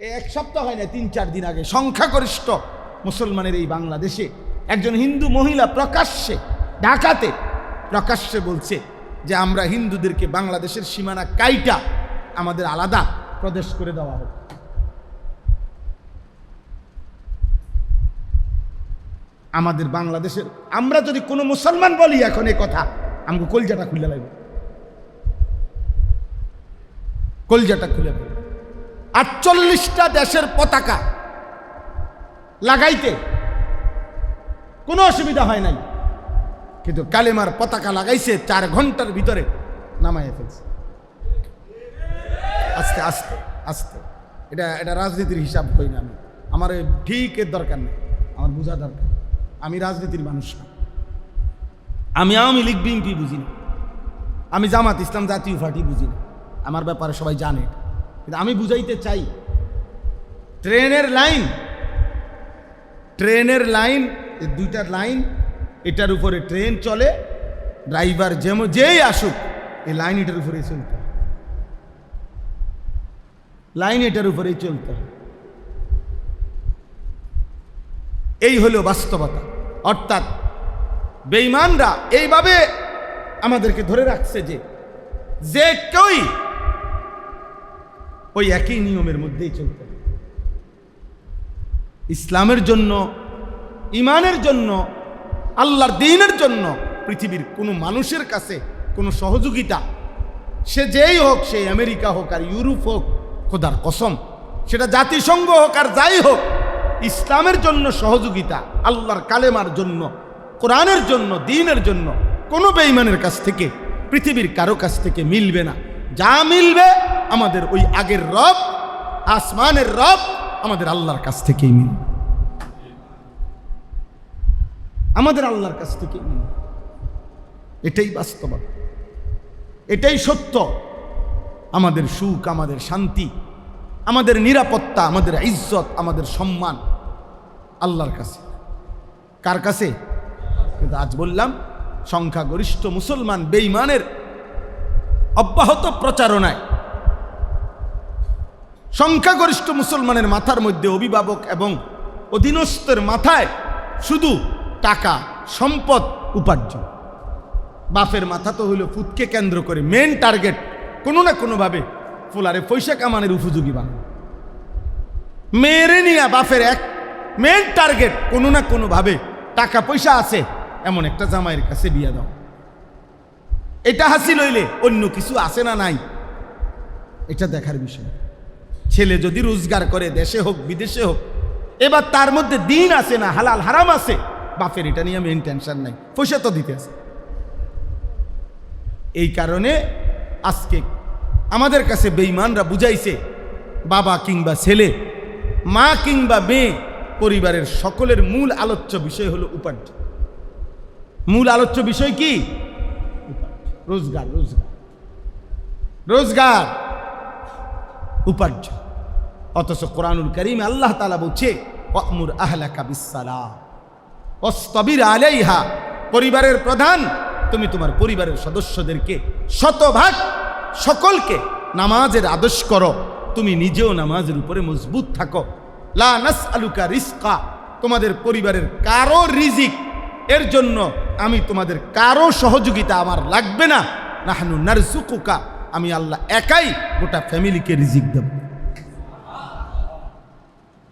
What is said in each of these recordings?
এক সপ্তাহ হয় না, 3-4 দিন আগে সংখ্যাগরিষ্ঠ মুসলমানের এই বাংলাদেশে একজন হিন্দু মহিলা প্রকাশ্যে ঢাকাতে প্রকাশ্যে বলছে যে আমরা হিন্দুদেরকে বাংলাদেশের সীমানা কাইটা আমাদের আলাদা প্রদেশ করে দেওয়া হোক। আমাদের বাংলাদেশের আমরা যদি কোনো মুসলমান বলি এখন এই কথা, আমাকে কলজাটা খুলে লাগবে, কলজাটা খুলে ফেলবে। 48টা দেশের পতাকা লাগাইতে কোনো অসুবিধা হয় নাই, কিন্তু কালেমার পতাকা লাগাইছে 4 ঘন্টার ভিতরে নামাইয়া ফেলছে। আস্তে আস্তে আস্তে এটা রাজনীতির হিসাব কই না আমি, আমার ঠিক এর দরকার নেই, আমার বোঝা দরকার। আমি রাজনীতির মানুষ না, আমি আওয়ামী লীগ বিএনপি বুঝি না, আমি জামাত ইসলাম জাতীয় পার্টি বুঝি না, আমার ব্যাপারে সবাই জানে। কিন্তু আমি বুঝাইতে চাই ট্রেনের লাইন 2টা লাইন, এটার উপরে ট্রেন চলে, ড্রাইভার যেই আসুক এই লাইন এটার উপরেই চলতে, লাইন এটার উপরেই চলতে। এই হলো বাস্তবতা। অর্থাৎ বেঈমানরা এইভাবে আমাদেরকে ধরে রাখছে যে কেউই ওই একই নিয়মের মধ্যেই চলতে। ইসলামের জন্য, ইমানের জন্য, আল্লাহর দ্বীনের জন্য পৃথিবীর কোনো মানুষের কাছে কোনো সহযোগিতা, সে যেই হোক, সে আমেরিকা হোক আর ইউরোপ হোক, খোদার কসম সেটা জাতিসংঘ হোক আর যাই হোক, ইসলামের জন্য সহযোগিতা, আল্লাহর কালেমার জন্য, কোরআনের জন্য, দ্বীনের জন্য কোনো বেঈমানের কাছ থেকে, পৃথিবীর কারো কাছ থেকে মিলবে না। যা মিলবে আমাদের ওই আগের রব, আসমানের রব, আমাদের আল্লাহর কাছ থেকেই মিলবে, আমাদের আল্লাহর কাছ থেকেই মিলবে। এটাই বাস্তবতা, এটাই সত্য। আমাদের সুখ, আমাদের শান্তি, আমাদের নিরাপত্তা, আমাদের ইজ্জত, আমাদের সম্মান আল্লাহর কাছে। কার কাছে? কিন্তু আজ বললাম সংখ্যাগরিষ্ঠ মুসলমান বেঈমানের অব্যাহত প্রচারণায় সংখ্যাগরিষ্ঠ মুসলমানের মাথার মধ্যে, অভিভাবক এবং অধীনস্থের মাথায় শুধু টাকা, সম্পদ, উপার্জন। বাপের মাথা তো হইল ফুটকে কেন্দ্র করে মেন টার্গেট কোনো না কোনোভাবে ফুলারে পয়সা কামানের উপযোগী বানানো। মেয়েরে নিয়ে বাপের এক মেন টার্গেট কোনো না কোনোভাবে টাকা পয়সা আছে এমন একটা জামাইয়ের কাছে বিয়ে দাও। এটা হাসিল হইলে অন্য কিছু আছে না নাই এটা দেখার বিষয়। ছেলে যদি রোজগার করে, দেশে হোক বিদেশে হোক, এবার তার মধ্যে দিন আছে না, হালাল হারাম আছে, বাপের এটা নিয়ে মেন টেনশন নাই, পয়সা তো দিতে আছে। এই কারণে আজকে আমাদের কাছে বেঈমানরা বুঝাইছে বাবা কিংবা ছেলে, মা কিংবা মেয়ে, পরিবারের সকলের মূল আলোচ্য বিষয় হলো উপার্জন। মূল আলোচ্য বিষয় কি? রোজগার, রোজগার, রোজগার, উপার্জন। অথচ কোরআনুল কারীমে আল্লাহ তাআলা বলছে ওয়া'মুর আহলাকা বিসসালাহ ওয়াসতাবির আলাইহা, পরিবারের প্রধান তুমি তোমার পরিবারের সদস্যদেরকে শতভাগ সকলকে নামাজের আদেশ করো, তুমি নিজেও নামাজের উপরে মজবুত থাকো। লা নাসআলুকা রিজকা, তোমাদের পরিবারের কারো রিজিক এর জন্য আমি তোমাদের কারো সহযোগিতা আমার লাগবে না। নাহনু নারযুকুকা, আমি আল্লাহ একাই গোটা ফ্যামিলিকে রিজিক দেব।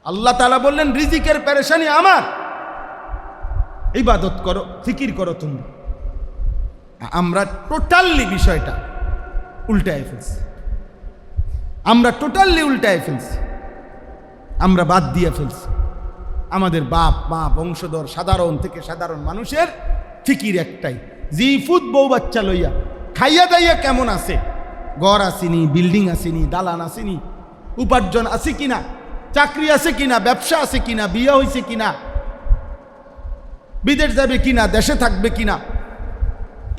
আল্লাহ তাআলা বললেন রিজিকের পেরেশানি আমার, ইবাদত করো, ফিকির করো তোমরা। আমরা টোটালি বিষয়টা উল্টায় ফেলছি, আমরা টোটালি উল্টায় ফেলছি, আমরা বাদ দিয়ে ফেলছি। আমাদের বাপ মা বংশধর সাধারণ থেকে সাধারণ মানুষের ফিকির একটাই, জিফুত বউ বাচ্চা লইয়া খাইয়া দাইয়া কেমন আছে, ঘর আসেনি, বিল্ডিং আসেনি, দালান আসেনি, উপার্জন আছে কিনা, চাকরি আছে কিনা, ব্যবসা আছে কিনা, বিয়ে হয়েছে কিনা, বিদেশ যাবে কিনা, দেশে থাকবে কিনা,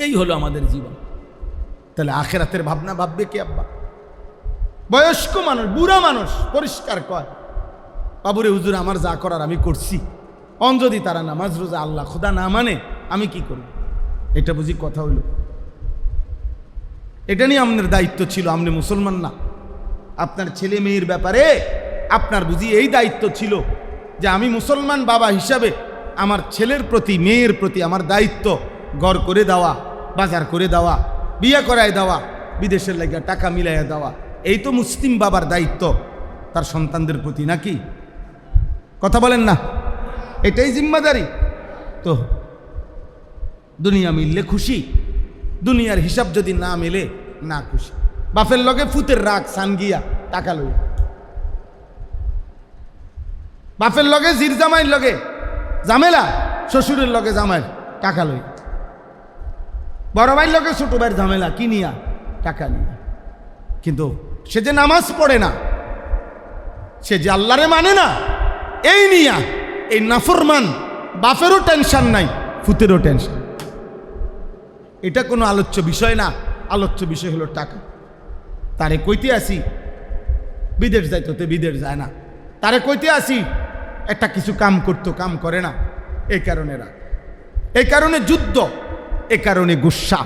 এই হলো আমাদের জীবন। তাহলে আখেরাতের ভাবনা ভাববে কি আব্বা? বয়স্ক মানুষ, বুড়া মানুষ পরিষ্কার কয় বাবুরে হুজুর আমার যা করার আমি করছি, অন যদি তারা নামাজ রোজা আল্লাহ খোদা না মানে আমি কি করব? এটা বুঝি কথা হইল? এটা নিয়ে আপনার দায়িত্ব ছিল, আপনি মুসলমান না, আপনার ছেলে মেয়ের ব্যাপারে আপনার বুঝি এই দায়িত্ব ছিল যে আমি মুসলমান বাবা হিসাবে আমার ছেলের প্রতি মেয়ের প্রতি আমার দায়িত্ব ঘর করে দেওয়া, বাজার করে দেওয়া, বিয়ে করায় দেওয়া, বিদেশের লাগিয়া টাকা মিলাইয়া দেওয়া, এই তো মুসলিম বাবার দায়িত্ব তার সন্তানদের প্রতি, নাকি? কথা বলেন না? এটাই জিম্মাদারি। তো দুনিয়া মিললে খুশি, দুনিয়ার হিসাব যদি না মেলে না খুশি। বাপের লগে ফুতের রাগ সানগিয়া টাকা লই, বাপের লগে জির জামাইয়ের লগে ঝামেলা, শ্বশুরের লগে জামাইয়ের টাকা লই, বড় ভাইয়ের লগে ছোট ভাইয়ের ঝামেলা কি নিয়া? টাকা নিয়া। কিন্তু সে যে নামাজ পড়ে না, সে যে আল্লাহরে মানে না, এই নিয়া এই নাফরমান বাপেরও টেনশন নাই, ফুতেরও টেনশন। এটা কোনো আলোচ্য বিষয় না। আলোচ্য বিষয় হলো টাকা। তারে কইতে আসি বিদেশ যাইতো, বিদেশ যায় না। তারে কইতে আসি একটা কিছু কাম করতো, কাম করে না। এই কারণে রাগ, এই কারণে যুদ্ধ, এই কারণে গুসা,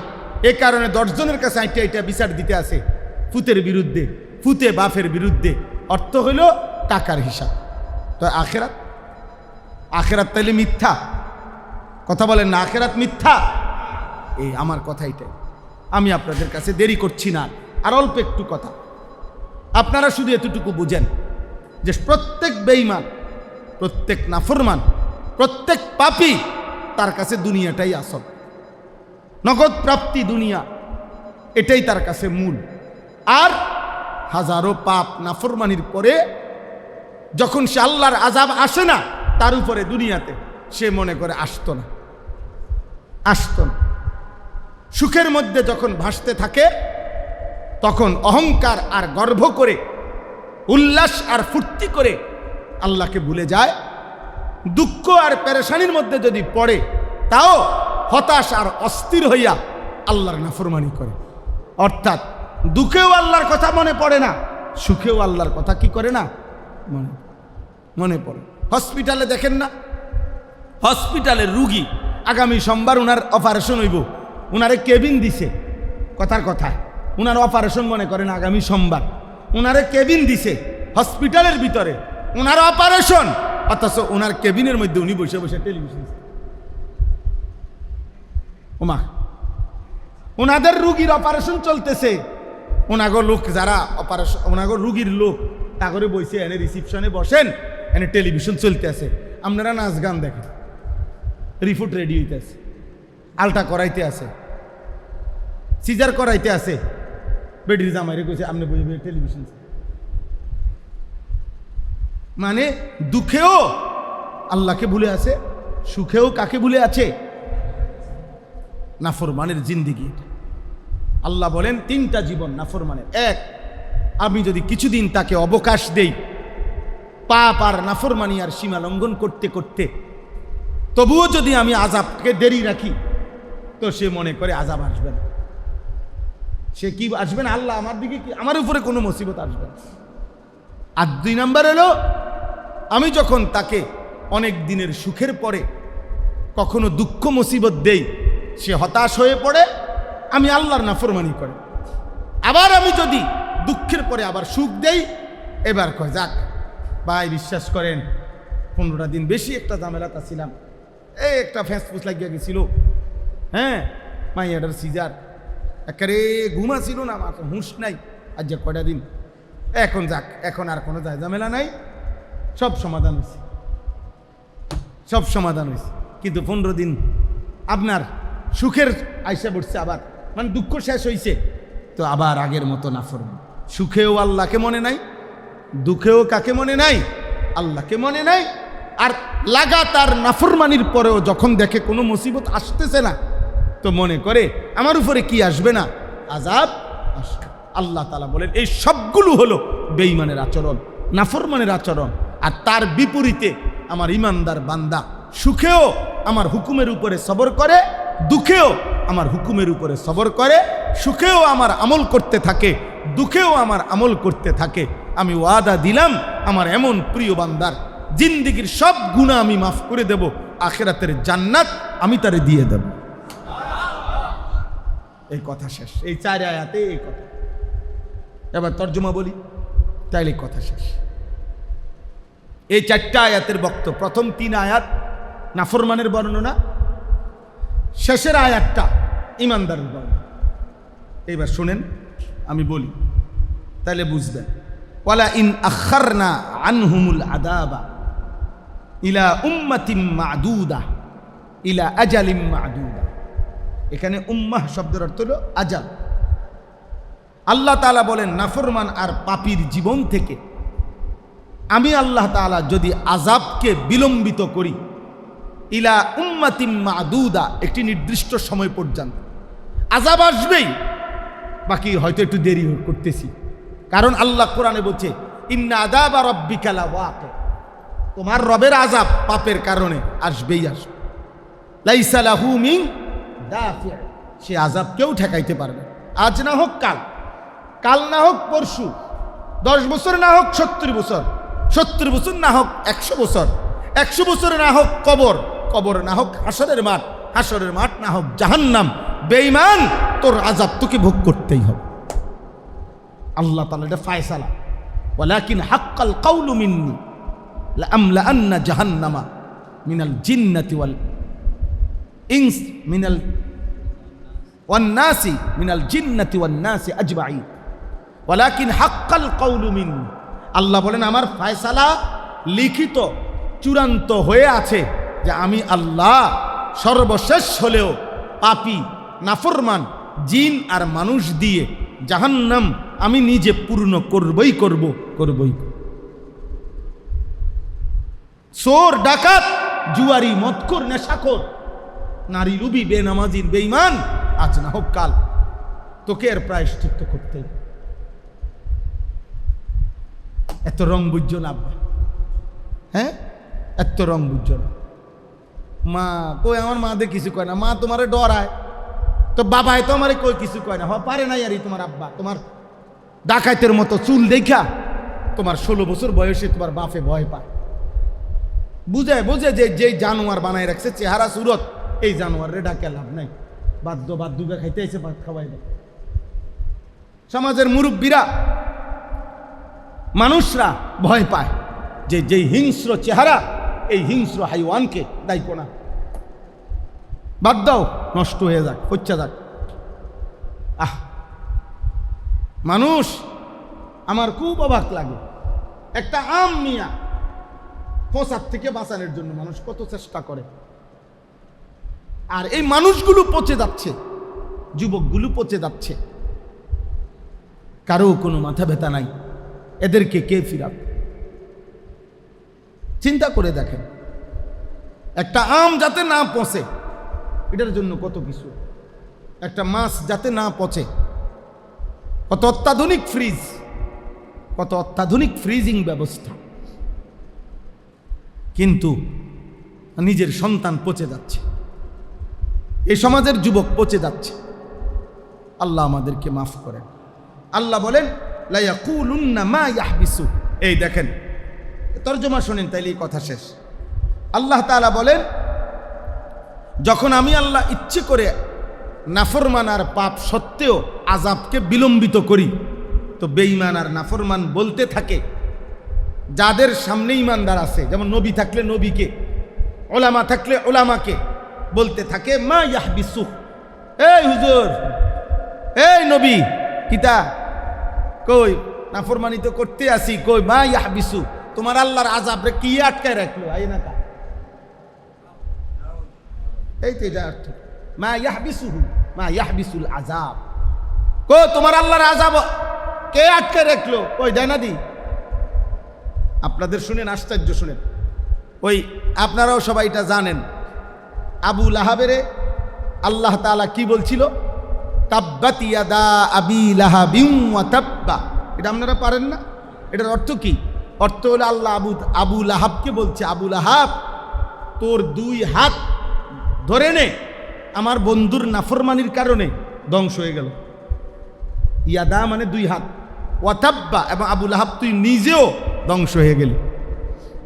এই কারণে 10 জনের কাছে এটা বিচার দিতে আসে ফুতের বিরুদ্ধে, ফুতে বাপের বিরুদ্ধে। অর্থ হইল টাকার হিসাব। তো আখেরাত, আখেরাত তাইলে মিথ্যা? কথা বলেন না, আখেরাত মিথ্যা? এই আমার কথা এটাই। আমি আপনাদের কাছে দেরি করছি না, আর অল্প একটু কথা। আপনারা শুধু এতটুকু বুঝেন যে প্রত্যেক বেঈমান, প্রত্যেক নাফরমান, প্রত্যেক পাপী তার কাছে দুনিয়াটাই আসল, নগদ প্রাপ্তি দুনিয়া, এটাই তার কাছে মূল। আর হাজারো পাপ নাফরমানির পরে যখন সে আল্লাহর আযাব আসে না তার উপরে দুনিয়াতে, সে মনে করে আসতো না, আসতো না। সুখের মধ্যে যখন ভাসতে থাকে তখন অহংকার আর গর্ব করে, উল্লাস আর ফুর্তি করে আল্লাহকে ভুলে যায়। দুঃখ আর পেরেশানির মধ্যে যদি পড়ে তাও হতাশ আর অস্থির হইয়া আল্লাহর নাফরমানি করে। অর্থাৎ দুঃখেও আল্লাহর কথা মনে পড়ে না, সুখেও আল্লাহর কথা কি করে না, মনে পড়ে। হসপিটালে দেখেন না, হসপিটালের রুগী আগামী সোমবার উনার অপারেশন হইব, উনারে কেবিন দিছে, কথার কথায় উনার অপারেশন মনে করেন আগামী সোমবার, উনারে কেবিন দিছে হসপিটালের ভিতরে, উনার অপারেশন, অথচ উনার কেবিনের মধ্যে উনি বসে বসে টেলিভিশন। ওমা, ওনাদের রুগীর অপারেশন চলতেছে, ওনাগো লোক যারা অপারেশন, ওনাগো রুগীর লোক তাগরে বসে এনে রিসিপশনে বসেন, এনে টেলিভিশন চলতে আছে, আপনারা নাচ গান দেখেন, রিপোর্ট রেডি হইতে আছে, আলটা করাইতে আছে, সিজার করাইতে আছে, বেডির জামাইরে কইছে আপনি বসে বসে টেলিভিশন। মানে দুঃখেও আল্লাহকে ভুলে আছে, সুখেও কাকে ভুলে আছে? নাফরমানের জিন্দিগি। আল্লাহ বলেন 3টা জীবন নাফরমানের। এক, আমি যদি কিছুদিন তাকে অবকাশ দেই পাপ আর নাফরমানি আর সীমা লঙ্ঘন করতে করতে, তবুও যদি আমি আযাবকে দেরি রাখি তো সে মনে করে আযাব আসবে না। সে কি আসবে না? আল্লাহ আমার দিকে কি, আমার উপরে কোনো মুসিবত আসবে না। আর 2 নাম্বার হলো, আমি যখন তাকে অনেক দিনের সুখের পরে কখনো দুঃখ মুসিবত দেই, সে হতাশ হয়ে পড়ে, আমি আল্লাহর নাফরমানি করে। আবার আমি যদি দুঃখের পরে আবার সুখ দেই, এবার কয় যাক ভাই বিশ্বাস করেন 15টা দিন বেশি একটা ঝামেলাতে ছিলাম, এই একটা ফ্যাঁসফুস লাগিয়ে গেছিল, হ্যাঁ মাইয়াটার সিজার, একেবারে ঘুমা ছিল না, আমার হুঁশ নাই, আজ যে কয়টা দিন, এখন যাক, এখন আর কোনো ঝামেলা নাই, সব সমাধান হয়েছে, সব সমাধান হয়েছে। কিন্তু 15 দিন আপনার সুখের আইসা পড়ছে, আবার মানে দুঃখ শেষ হয়েছে, তো আবার আগের মতো নাফরমান। সুখেও আল্লাহকে মনে নাই, দুঃখেও কাকে মনে নাই? আল্লাহকে মনে নাই। আর লাগাতার নাফরমানির পরেও যখন দেখে কোনো মুসিবত আসতেছে না, তো মনে করে আমার উপরে কি আসবে না, আযাব আসবে। আল্লাহ তাআলা বলেন এই সবগুলো হলো বেঈমানের আচরণ, নাফরমানের আচরণ। আর তার বিপরীতে আমার ইমানদার বান্দা সুখেও আমার হুকুমের উপরে সবর করে, দুঃখেও আমার হুকুমের উপরে সবর করে, সুখেও আমার আমল করতে থাকে, দুঃখেও আমার আমল করতে থাকে। আমি ওয়াদা দিলাম আমার এমন প্রিয় বান্দার জিন্দেগীর সব গুনাহ আমি মাফ করে দেব, আখিরাতের জান্নাত আমি তারে দিয়ে দেব। এই কথা শেষ, এই 4 আয়াতে এই কথা। এবার তর্জমা বলি, তাইলে কথা শেষ। এই 4টা আয়াতের বক্তব্য। প্রথম 3 আয়াত নাফরমানের বর্ণনা, শেষের আয়াতটা ঈমানদারের বর্ণনা। এইবার শুনেন, আমি বলি তাহলে বুঝবেন। ওয়ালা ইন আখারনা আনহুমুল আযাবা ইলা উম্মাতিম মা'দুদা ইলা আজালিম মা'দুদা। এখানে উম্মাহ শব্দের অর্থ হলো আজাল। আল্লাহ তাআলা বলেন নাফরমান আর পাপীর জীবন থেকে আমি আল্লাহ তাআলা যদি আযাবকে বিলম্বিত করি, ইলা উম্মাতিম মা'দুদা, একটি নির্দিষ্ট সময় পর্যন্ত আযাব আসবেই, বাকি হয়তো একটু দেরি করতেছি। কারণ আল্লাহ কোরআনে বলছে ইন্না আযাবা রাব্বিকা লাওয়াকি, তোমার রবের আযাব পাপের কারণে আসবেই আসবে। লাইসা লাহু মিন দাফি, সে আযাব কেউ ঠেকাইতে পারবে। আজ না হোক কাল, কাল না হোক পরশু, 10 বছর না হোক 70 বছর, 70 বছর না হোক 100 বছর, 100 বছর না হোক কবর, কবর না হোক হাসরের মাঠ, হাসরের মাঠ না হোক জাহান্নাম। বেঈমান, তোর আযাব তোকে ভোগ করতেই হবে। আল্লাহ তাআলা এটা ফায়সালা। ওয়ালাকিন হাক্কাল কাউলু মিন্নি লাআমলাআন্না জাহান্নামা মিনাল জিন্নাতি ওয়াল ইনস মিনাল ওয়ান নাসি মিনাল জিন্নাতি ওয়ান নাসি আজমাইন। ওয়ালাকিন হাক্কাল কাউলু মিন্নি, আল্লাহ বলেন আমার ফায়সালা লিখিত চূড়ান্ত হয়ে আছে যে আমি আল্লাহ সর্বশেষ হলেও পাপী নাফরমান জিন আর মানুষ দিয়ে জাহান্নাম আমি নিজে পূর্ণ করবই করবই। চোর, ডাকাত, জুয়ারি, মদখোর, নেশাখোর, নারী লুবি, বেনামাজি, বেঈমান, আজ না হোক কাল তোকে এর প্রায়শ্চিত্ত করতে। এত রং বুঝছো না আব্বা? হ্যাঁ, এত রং বুঝছো না? মা কই, আমার মা দে কিছু কয় না, মা তোমারে ডরায়, তো বাবাই তো আমারে কই কিছু কয় না। পারে না ইয়ারি তোমার আব্বা, তোমার ডাকাইতের মতো চুল দেখা তোমার 16 বছর বয়সে তোমার বাপে ভয় পায়। বুঝে যে যেই জানোয়ার বানায় রাখছে চেহারা সুরত, এই জানোয়ারে ডাকে লাভ নাই, বাদ্যুকে খাইতে এসে ভাত খাওয়াই দেয়। সমাজের মুরব্বীরা, মানুষরা ভয় পায় যে যেই হিংস্র চেহারা, এই হিংস্র হাইওয়ানকে দায়িত্ব না, বাদ দাও, নষ্ট হয়ে যাক, হচ্ছে যাক। মানুষ, আমার খুব অবাক লাগে, একটা আম মিয়া ফসাদ থেকে বাঁচানোর জন্য মানুষ কত চেষ্টা করে, আর এই মানুষগুলো পচে যাচ্ছে, যুবকগুলো পচে যাচ্ছে, কারো কোনো মাথা ব্যথা নাই। এদেরকে কে ফিরাবে? চিন্তা করে দেখেন, একটা আম যাতে না পচে এটার জন্য কত কিছু, একটা মাছ যাতে না পচে কত অত্যাধুনিক ফ্রিজ, কত অত্যাধুনিক ফ্রিজিং ব্যবস্থা, কিন্তু নিজের সন্তান পচে যাচ্ছে, এই সমাজের যুবক পচে যাচ্ছে। আল্লাহ আমাদেরকে মাফ করেন। আল্লাহ বলেন লা ইয়াকুলুন্না মা ইয়াহবিসু, এই দেখেন তরজমা শুনেন তাইলে এই কথা শেষ। আল্লাহ তাআলা বলেন যখন আমি আল্লাহ ইচ্ছে করে নাফরমান আর পাপ সত্ত্বেও আযাবকে বিলম্বিত করি, তো বেঈমান আর নাফরমান বলতে থাকে, যাদের সামনে ঈমানদার আছে, যেমন নবী থাকলে নবীকে, ওলামা থাকলে ওলামাকে, বলতে থাকে মা ইয়াহবিসু, এই হুজুর, এই নবী, কিতা কই নাফরমানি তো করতে আসি, কই মা ইয়াহবিসু, তোমার আল্লাহর আযাব রে কি আটকায় রাখলো? আই না কা, এই তো এটা অর্থ, মা ইয়াহবিসুহু মা ইয়াহবিসুল আযাব, কো তোমার আল্লাহর আযাব কে আটকায় রাখলো? ওই দেয় না দি। আপনাদের শুনেন, আশ্চর্য শুনেন, ওই আপনারাও সবাই এটা জানেন, আবু লাহাবেরে আল্লাহ তাআলা কি বলছিল? তাব্বাত ইয়াদা আবি লাহাবিন ওয়া তাব্বা। এটা আপনারা পারেন না? এটার অর্থ কি? অর্থ হলো আল্লাহ আবু লাহাবকে বলছে, আবু লাহাব তোর 2 হাত ধরে নে, আমার বন্ধুর নাফরমানির কারণে ধ্বংস হয়ে গেল। ইয়াদা মানে 2 হাত, ওয়া তাব্বা, এবং আবু লাহাব তুই নিজেও ধ্বংস হয়ে গেলি।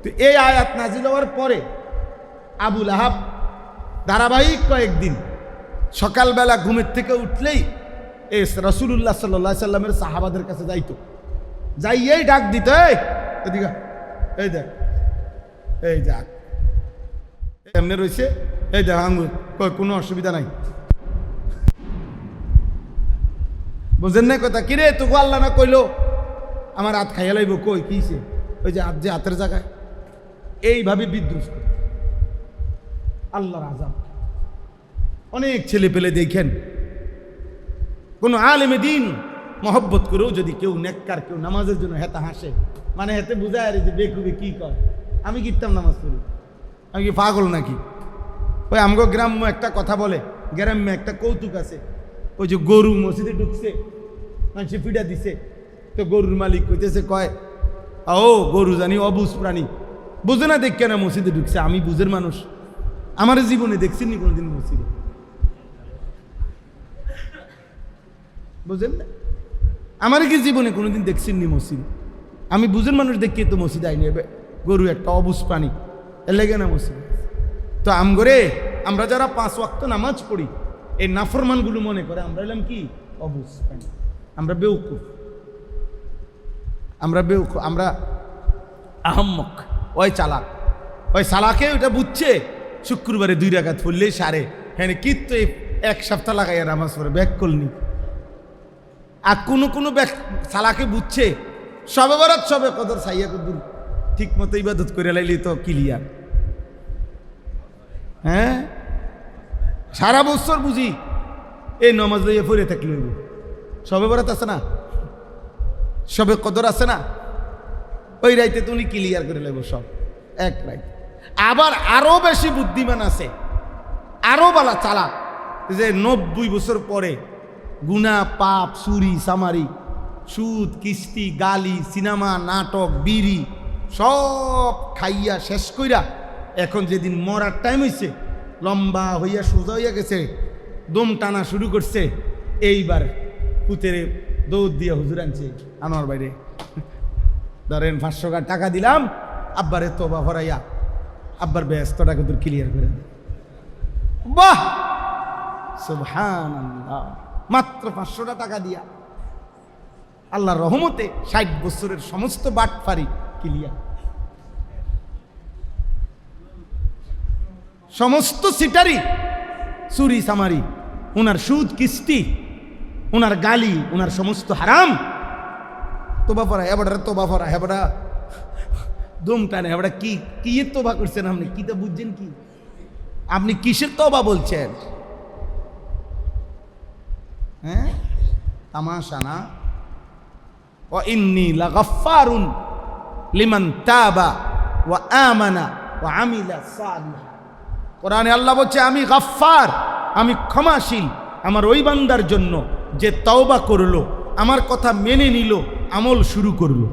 তো এই আয়াত নাজিল হওয়ার পরে আবু লাহাব ধারাবাহিক কয়েকদিন সকালবেলা ঘুমের থেকে উঠলেই এই রাসূলুল্লাহ সাল্লাল্লাহু আলাইহি সাল্লামের সাহাবাদের কাছে যাইতো, যাইয়েই ডাক দিত, এই এদিকে, এই দেখ এই যাক এমনি রয়েছে, এই দেখ আঙ্গুর, কোনো অসুবিধা নাই। বুঝেন না কথা? কিরে তোকে আল্লাহ না কইলো আমার হাত খাইয়া লাইব, কই কিছে? ওই যে হাত, যে হাতের জায়গায় এইভাবে বিদ্রুপ করে আল্লাহর আযাব। অনেক ছেলে পেলে দেখেন কোন আলেমে দিন মহব্বত করেও যদি কেউ নেককার, কেউ নামাজের জন্য হেতা হাসে, মানে হেতে বুঝায় আর যে বেকুবে কি কর, আমি কিতাম নামাজ পড়ি, আমি কি পাগল নাকি? ওই আমগো গ্রাম্য একটা কথা বলে, গ্রাম্য একটা কৌতুক আছে, ওই যে গরু মসজিদে ঢুকছে, মানুষ পিঠা দিছে, তো গরুর মালিক কইতেছে, কয় ও গরু জানি অবুঝ প্রাণী, বুঝে না দেখ কেন মসজিদে ঢুকছে, আমি বুঝের মানুষ, আমার জীবনে দেখছিনি কোনোদিন মসজিদে, বুঝেন না? আমার কি জীবনে কোনোদিন দেখছেননি মসজিদে, আমি বুঝেন মানুষ দেখি তো মসজিদে আইনি, গরু একটা অবুঝ প্রাণী, এর লেগে না মসজিদে। তো আমগরে আমরা যারা 5 ওয়াক্ত নামাজ পড়ি, এই নাফরমানগুলো মনে করে আমরা এলাম কি অবুঝ প্রাণী, আমরা বেউকুফ, আমরা আহম্মক, ওই চালাক, ওই চালাকে ওইটা বুঝছে শুক্রবারে 2 রাকাত পড়লেই সারে, হ্যাঁ কিন্তু এক সপ্তাহ লাগাইয়া নামাজ পড়ে ব্যাক করলি। আর কোনো চালাকে বুঝছে সবে বরাত সবে কদর সাইয়া কদুর ঠিক মতো ইবাদত করে লাইলি তো ক্লিয়ার। হ্যাঁ সারা বছর বুঝি এই নামাজ লইয়া পড়ে থাকলে সবে বরাত আছে না, সবে কদর আছে না, ওই রাইতে তুমি ক্লিয়ার করে লাগবো সব এক রাইত। আবার আরো বেশি বুদ্ধিমান আছে, আরো বালা চালাক, যে 90 বছর পরে গুনাহ, পাপ, চুরি, চামারি, সুদ, কিস্তি, গালি, সিনেমা, নাটক, বিড়ি সব খাইয়া শেষ কইরা এখন যেদিন মরার টাইম হয়েছে, লম্বা হইয়া সোজা হইয়া গেছে, দম টানা শুরু করছে, এইবার পুতেরে দৌড় দিয়া হুজুর আনছে আনোয়ার বাইরে, ধরেন 500 টাকা দিলাম, আব্বারে তোবা ভরাইয়া আব্বার ব্যস্তটাকে তোর ক্লিয়ার করে দে। বাহ সুবহানাল্লাহ, মাত্র 500 টাকা দিয়া আল্লাহর রহমতে 60 বছরের সমস্ত বাটফারি ক্লিয়ার, সমস্ত সিটারি, চুরি চামারি, ওনার সুদ কিস্তি, ওনার গালি, ওনার সমস্ত হারাম, তোবা পড়া এবারে তোবা পড়া হেবড়া দম টানে হেবড়া কি কি তোবা করছেন আপনি? কি তা বুঝছেন কি আপনি? কিসের তোবা বলছেন? হ্যাঁ তামাশা না। ওয়া ইন্নী লাগাফফারুন লিমান তাবা ওয়া আমানা ওয়া আমিলা সালিহা। কোরআনে আল্লাহ বলছে আমি গাফফার, আমি ক্ষমাশীল আমার ওই বান্দার জন্য যে তওবা করলো, আমার কথা মেনে নিল, আমল শুরু করলো।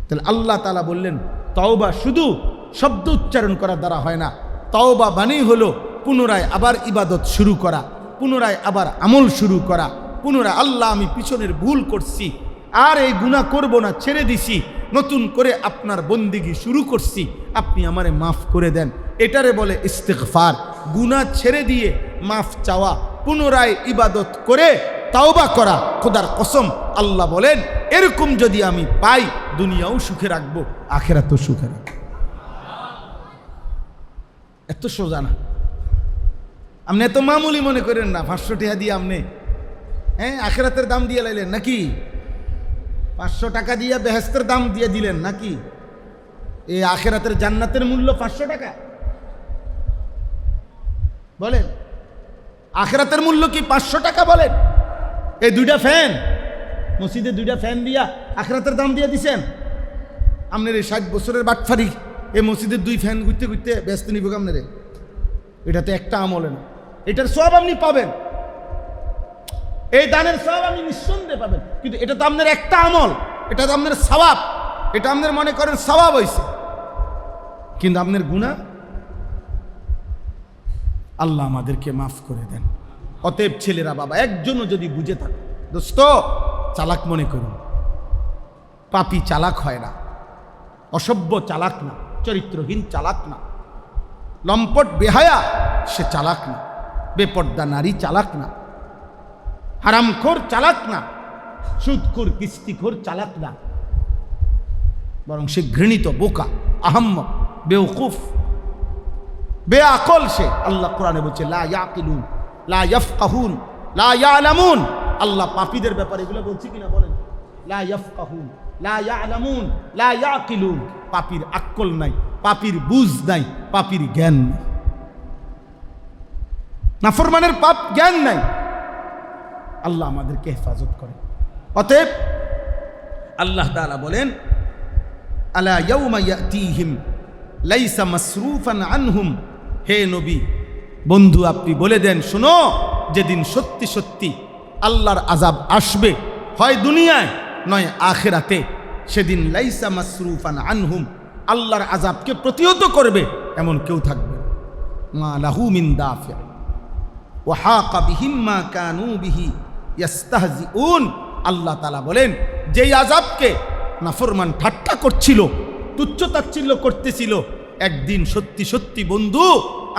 তাহলে আল্লাহ তাআলা বললেন তওবা শুধু শব্দ উচ্চারণ করার দ্বারা হয় না, তওবা মানেই হলো পুনরায় আবার ইবাদত শুরু করা, পুনরায় আবার আমল শুরু করা, পুনরায় আল্লাহ আমি পিছনের ভুল করছি আর এই গুনাহ করব না, ছেড়ে দিছি, নতুন করে আপনার বন্দিগি শুরু করছি, আপনি আমারে মাফ করে দেন, এটারে বলে ইস্তিগফার। গুনাহ ছেড়ে দিয়ে মাফ চাওয়া, পুনরায় ইবাদত করে তাওবা করা। খোদার কসম আল্লাহ বলেন এরকম যদি আমি পাই, দুনিয়াও সুখে রাখবো, আখিরাতেও সুখে রাখবো। এত সোজা না, আপনি এত মামুলি মনে করেন না। 500 টাকা দিয়ে আপনি আখিরাতের দাম দিয়ে লাইলেন নাকি? 500 টাকা দিয়ে বেহেশতের দাম দিয়ে দিলেন নাকি? এই আখিরাতের জান্নাতের মূল্য 500 টাকা? বলেন আখিরাতের মূল্য কি 500 টাকা? বলেন এই 2টা ফ্যান মসজিদে, 2টা ফ্যান দিয়া আখিরাতের দাম দিয়ে দিছেন। আপনার এই 60 বছরের বাটফারি, এই মসজিদের 2 ফ্যান ঘুরতে ঘুরতে ব্যস্ত নিব আপনার, এটা তো একটা আমলে না। এটার সব আপনি পাবেন, এই দানের সব আপনি নিঃসন্দেহে পাবেন, কিন্তু এটা তো আপনার একটা আমল, এটা তো আপনার সওয়াব, এটা আপনার মনে করেন সওয়াব হইছে, কিন্তু আপনার গুনাহ। আল্লাহ আমাদেরকে মাফ করে দেন। অতএব ছেলেরা বাবা একজনও যদি বুঝে থাকে, দোস্ত চালাক মনে করুন, পাপী চালাক হয় না, অসভ্য চালাক না, চরিত্রহীন চালাক না, লম্পট বেহায়া সে চালাক না, বেপর্দা নারী চালাক না, হারামখোর চালাক না, সুদখোর কিস্তিখোর চালাক না, বরং সে ঘৃণিত, বোকা, আহাম্মক, বেওকুফ, বেআকল সে। আল্লাহ কোরআনে বলছে লা ইয়াকিলুন, লা ইয়াফকাহুন, লা ইয়ালামুন। আল্লাহ পাপীদের ব্যাপারে এগুলো বলছে কিনা বলেন? লা ইয়াফকাহুন, লা ইয়ালামুন, লা ইয়াকিলুন। পাপীর আকল নাই, পাপীর বুঝ নাই, পাপীর জ্ঞান নাই। নাফরমানের পাপ জ্ঞান নাই। আল্লাহ আমাদেরকে হেফাজত করে। অতএব আল্লাহ তাআলা বলেন আলা ইয়াউমা ইয়াতিহিম লাইসা মাসরুফান আনহুম। হে নবী, বন্ধু আপনি বলে দেন, শোনো, যেদিন সত্যি সত্যি আল্লাহর আযাব আসবে, হয় দুনিয়ায় নয় আখিরাতে, সেদিন লাইসা মাসরুফান আনহুম, আল্লাহর আযাবকে প্রতিহত করবে এমন কেউ থাকবে না। মা লাহু মিন দাফি ওয়া হাকা বিহিম মা কানু বিহি ইয়াস্তাহজিউন। আল্লাহ তাআলা বলেন, যেই আযাবকে নাফরমান ঠাট্টা করছিল, তুচ্ছতাচ্ছিল্য করতেছিল, একদিন সত্যি সত্যি বন্ধু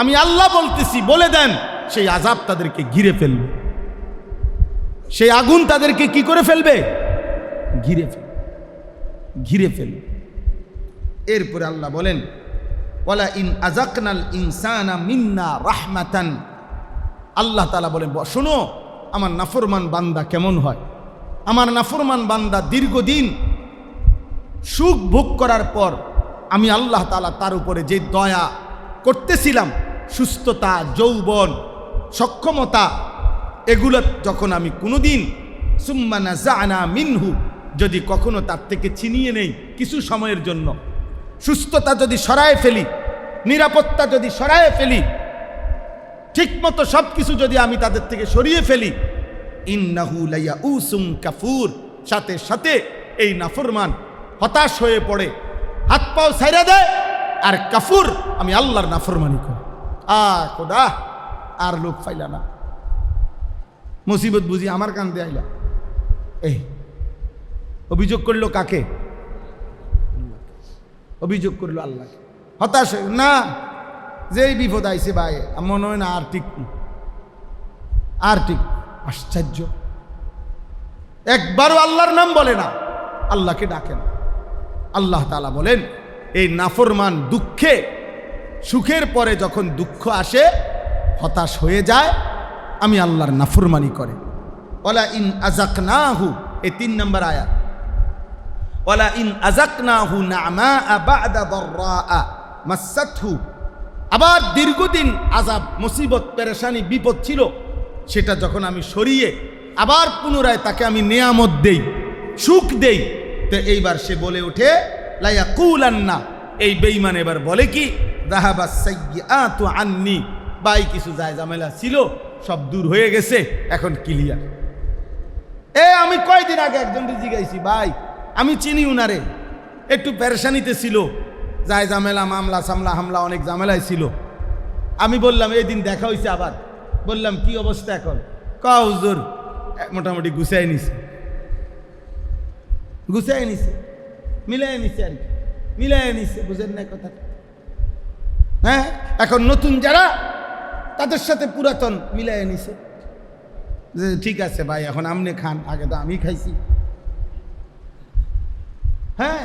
আমি আল্লাহ বলতেছি, বলে দেন, সেই আযাব তাদেরকে ঘিরে ফেলবে, সেই আগুন তাদেরকে কি করে ফেলবে? ঘিরে ফেলবে। এরপরে আল্লাহ বলেন ওয়ালা ইন আযাকনাল ইনসানা মিন্না রাহমাতান। আল্লাহ তাআলা বলেন, শোনো আমার নাফরমান বান্দা কেমন হয়। আমার নাফরমান বান্দা দীর্ঘদিন সুখ ভোগ করার পর আমি আল্লাহ তাআলা তার উপরে যে দয়া করতেছিলাম, সুস্থতা, যৌবন, সক্ষমতা, এগুলো যখন আমি কোনোদিন সুম্মা নাযা'না মিনহু, যদি কখনো তার থেকে ছিনিয়ে নেই কিছু সময়ের জন্য, সুস্থতা যদি সরায়ে ফেলি, নিরাপত্তা যদি সরায়ে ফেলি, ঠিকমতো সব কিছু যদি আমি তাদের থেকে সরিয়ে ফেলি, ইন্নাহু লায়াউসুম কাফুর, সাথে সাথে এই নাফরমান হতাশ হয়ে পড়ে, হাত পাও ছাইড়া দেয়, আর কাফুর, আমি আল্লাহর নাফরমানি করে। খোদা, আর লোক পাইলা না, মুসিবত বুঝি আমার কান্দে আইলা। এই অভিযোগ করলো কাকে? অভিযোগ করলো আল্লাহকে। হতাশ না, যেই বিপদ আইছে ভাই, মনে হয় না আর ঠিক, আর ঠিক। আশ্চর্য, একবারও আল্লাহর নাম বলে না, আল্লাহকে ডাকে না। আল্লাহ তাআলা বলেন, এই নাফরমান দুঃখে, সুখের পরে যখন দুঃখ আসে, হতাশ হয়ে যায়, আমি আল্লাহর নাফরমানি করে। ওয়ালা ইন আযাকনাহু, এই 3 নম্বর আয়াত, ওয়ালা ইন আযাকনাহু না'মা বা'দা দাররা মাসাতহু। আবার দীর্ঘদিন আযাব, মুসিবত, পেরেশানি, বিপদ ছিল, সেটা যখন আমি সরিয়ে আবার পুনরায় তাকে আমি নিয়ামত দেই, সুখ দেই, তো এইবার সে বলে ওঠে লা ইয়াকুলান্না, এই বেঈমান এবার বলে কি, যাহাবাস সাইয়্যাতু আন্নি, ভাই কিছু যায় ঝামেলা ছিল সব দূর হয়ে গেছে, এখন ক্লিয়ার। আমি কয়দিন আগে একজন জিজ্ঞাসি, ভাই আমি চিনি উনারে, একটু পেরেশানিতে ছিল, যায় ঝামেলা, মামলা সামলা, হামলা, অনেক ঝামেলায় ছিল। আমি বললাম, এই দিন দেখা হয়েছে, আবার বললাম কি অবস্থা এখন? হুজুর মোটামুটি গুছাই নিছে, মিলাই নিছে, আর মিলাই নিছে, বুঝেন না কথা? হ্যাঁ, এখন নতুন যারা, তাদের সাথে পুরাতন মিলাই নিছে, যে ঠিক আছে ভাই এখন আপনি খান, আগে তো আমি খাইছি। হ্যাঁ,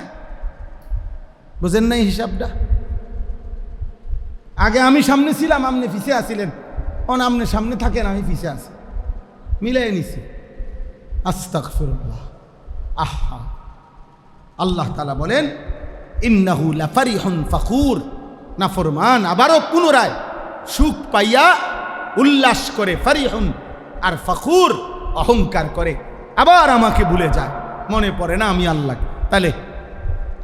বুঝেন নাই হিসাবটা? আগে আমি সামনে ছিলাম, আপনি পিছে আসিলেন, এখন আপনি সামনে থাকেন, আমি পিছে আছি, মিলাই নিছি। আস্তাগফিরুল্লাহ। আহা, আল্লাহ তাআলা বলেন ইন্নাহু লাফারিহুন ফাখুর। নাফরমান আবারও পুনরায় সুখ পাইয়া উল্লাস করে, ফারিহুন আর ফাখুর, অহংকার করে, আবার আমাকে ভুলে যায়, মনে পড়ে না আমি আল্লাহকে। তাহলে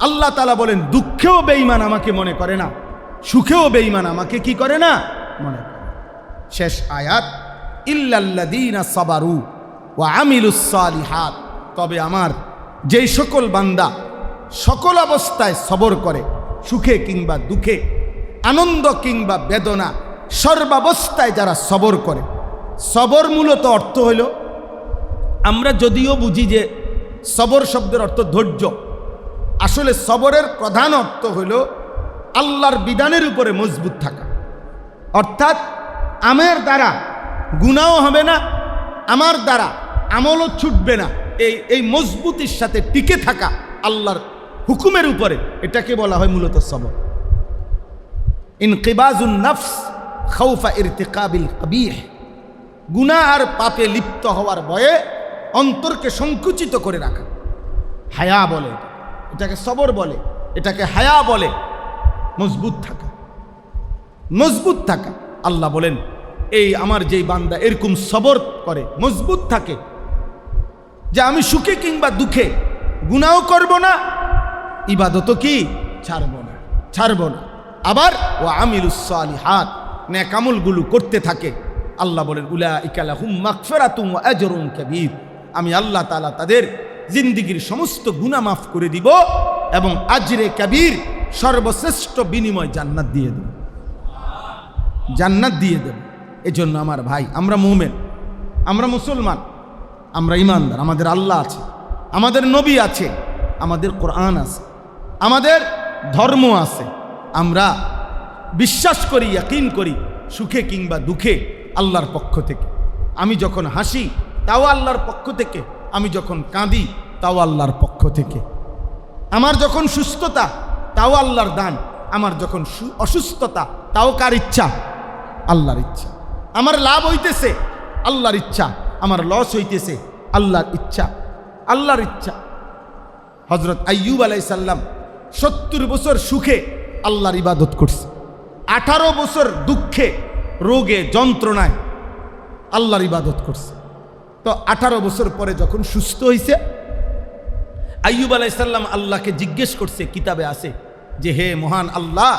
আল্লাহ তাআলা বলেন, দুঃখেও বেঈমান আমাকে মনে করে না, সুখেও বেঈমান আমাকে কি করে না, মনে করে। শেষ আয়াত, ইল্লাল্লাযীনা সাবারু ওয়া আমিলুস সালিহাত। তবে আমার যেই সকল বান্দা সকল অবস্থায় সবর করে, সুখে কিংবা দুঃখে, আনন্দ কিংবা বেদনা, সর্বাবস্থায় যারা সবর করে। সবর মূলত অর্থ হইল, আমরা যদিও বুঝি যে সবর শব্দের অর্থ ধৈর্য, আসলে সবরের প্রধান অর্থ হইল আল্লাহর বিধানের উপরে মজবুত থাকা। অর্থাৎ আমার দ্বারা গুনাহও হবে না, আমার দ্বারা আমলও ছুটবে না, এই মজবুতির সাথে টিকে থাকা, আল্লাহর হুকুমের উপরে, এটাকে বলা হয় মূলত সবর। ইনকিবাজুন নফস খাউফা ইরতিকাবিল কবিহ, গুনাহ আর পাপে লিপ্ত হওয়ার ভয়ে অন্তরকে সংকুচিত করে রাখা, হায়া বলে এটাকে, সবর বলে এটাকে, হায়া বলে। মজবুত থাকা, মজবুত থাকা। আল্লাহ বলেন এই আমার যেই বান্দা এরকম সবর করে, মজবুত থাকে, যে আমি সুখে কিংবা দুঃখে গুনাহও করব না, ইবাদতও কি ছাড়ব না। আবার ও আমিলুস সালিহাত, নেক আমলগুলো করতে থাকে। আল্লাহ বলেন উলাইকা লাহুম মাগফিরাতুন ওয়া আজরুন কাবীর, আমি আল্লাহ তাআলা তাদের জিন্দেগীর সমস্ত গুনাহ মাফ করে দিব এবং আজরে কবীর, সর্বশ্রেষ্ঠ বিনিময় জান্নাত দিয়ে দেব, জান্নাত দিয়ে দেব। এজন্য আমার ভাই, আমরা মুমিন, আমরা মুসলমান, আমরা ঈমানদার, আমাদের আল্লাহ আছে, আমাদের নবী আছে, আমাদের কোরআন আছে, আমাদের ধর্ম আছে। আমরা বিশ্বাস করি, ইয়াকিন করি, সুখে কিংবা দুঃখে আল্লাহর পক্ষ থেকে। আমি যখন হাসি তাও আল্লাহর পক্ষ থেকে, আমি যখন কাঁদি তাও আল্লাহর পক্ষ থেকে। আমার যখন সুস্থতা তাও আল্লাহর দান, আমার যখন অসুস্থতা তাও কার ইচ্ছা? আল্লাহর ইচ্ছা। আমার লাভ হইতেছে আল্লাহর ইচ্ছা, আমার লস হইতেছে আল্লাহর ইচ্ছা, আল্লাহর ইচ্ছা। হযরত আইয়ুব আলাইহিস সালাম 70 বছর সুখে আল্লাহর ইবাদত করছে, 18 বছর দুঃখে, রোগে, যন্ত্রণায় আল্লাহর ইবাদত করছে। তো 18 বছর পরে যখন সুস্থ হয়েছে, আইয়ুব আলাইহিস সালাম আল্লাহকে জিজ্ঞেস করছে, কিতাবে আছে যে হে মহান আল্লাহ,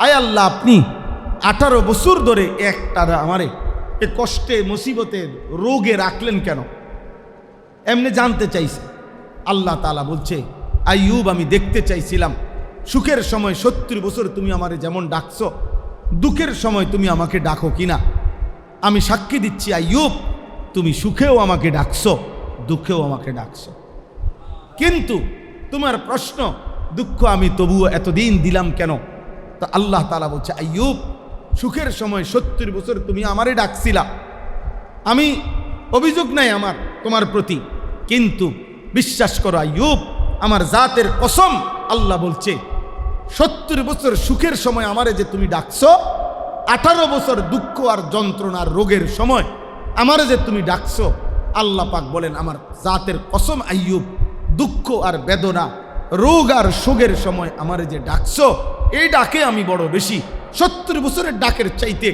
আয় আল্লাহ আপনি 18 বছর ধরে একটানা আমারে এ কষ্টে, মুসিবতে, রোগে রাখলেন কেন? এমনি জানতে চাইছে। আল্লাহ তাআলা বলছে, আইয়ুব আমি দেখতে চাইছিলাম সুখের সময় 70 বছর তুমি আমারে যেমন ডাকছো, দুঃখের সময় তুমি আমাকে ডাকো কিনা। আমি সাক্ষী দিচ্ছি আইয়ুব, তুমি সুখেও আমাকে ডাকছো, দুঃখেও আমাকে ডাকছো। কিন্তু তোমার প্রশ্ন, দুঃখ আমি তবুও এতদিন দিলাম কেন? তো আল্লাহ তাআলা বলছে, আইয়ুব সুখের সময় 70 বছর তুমি আমারে ডাকছিলা, আমি অভিযোগ নাই আমার তোমার প্রতি, কিন্তু বিশ্বাস করো আইয়ুব, আমার জাতের কসম, আল্লাহ বলছে 70 বছর সুখের সময় আমারে যে তুমি ডাকছো, 18 বছর দুঃখ আর যন্ত্রণার রোগের সময় আমারে যে তুমি ডাকছো, আল্লাহ পাক বলেন আমার জাতের কসম আইয়ুব, দুঃখ আর বেদনা, রোগ আর শোকের সময় আমারে যে ডাকছো, এই ডাকে আমি বড় বেশি। 70 বছরের ডাকের চাইতে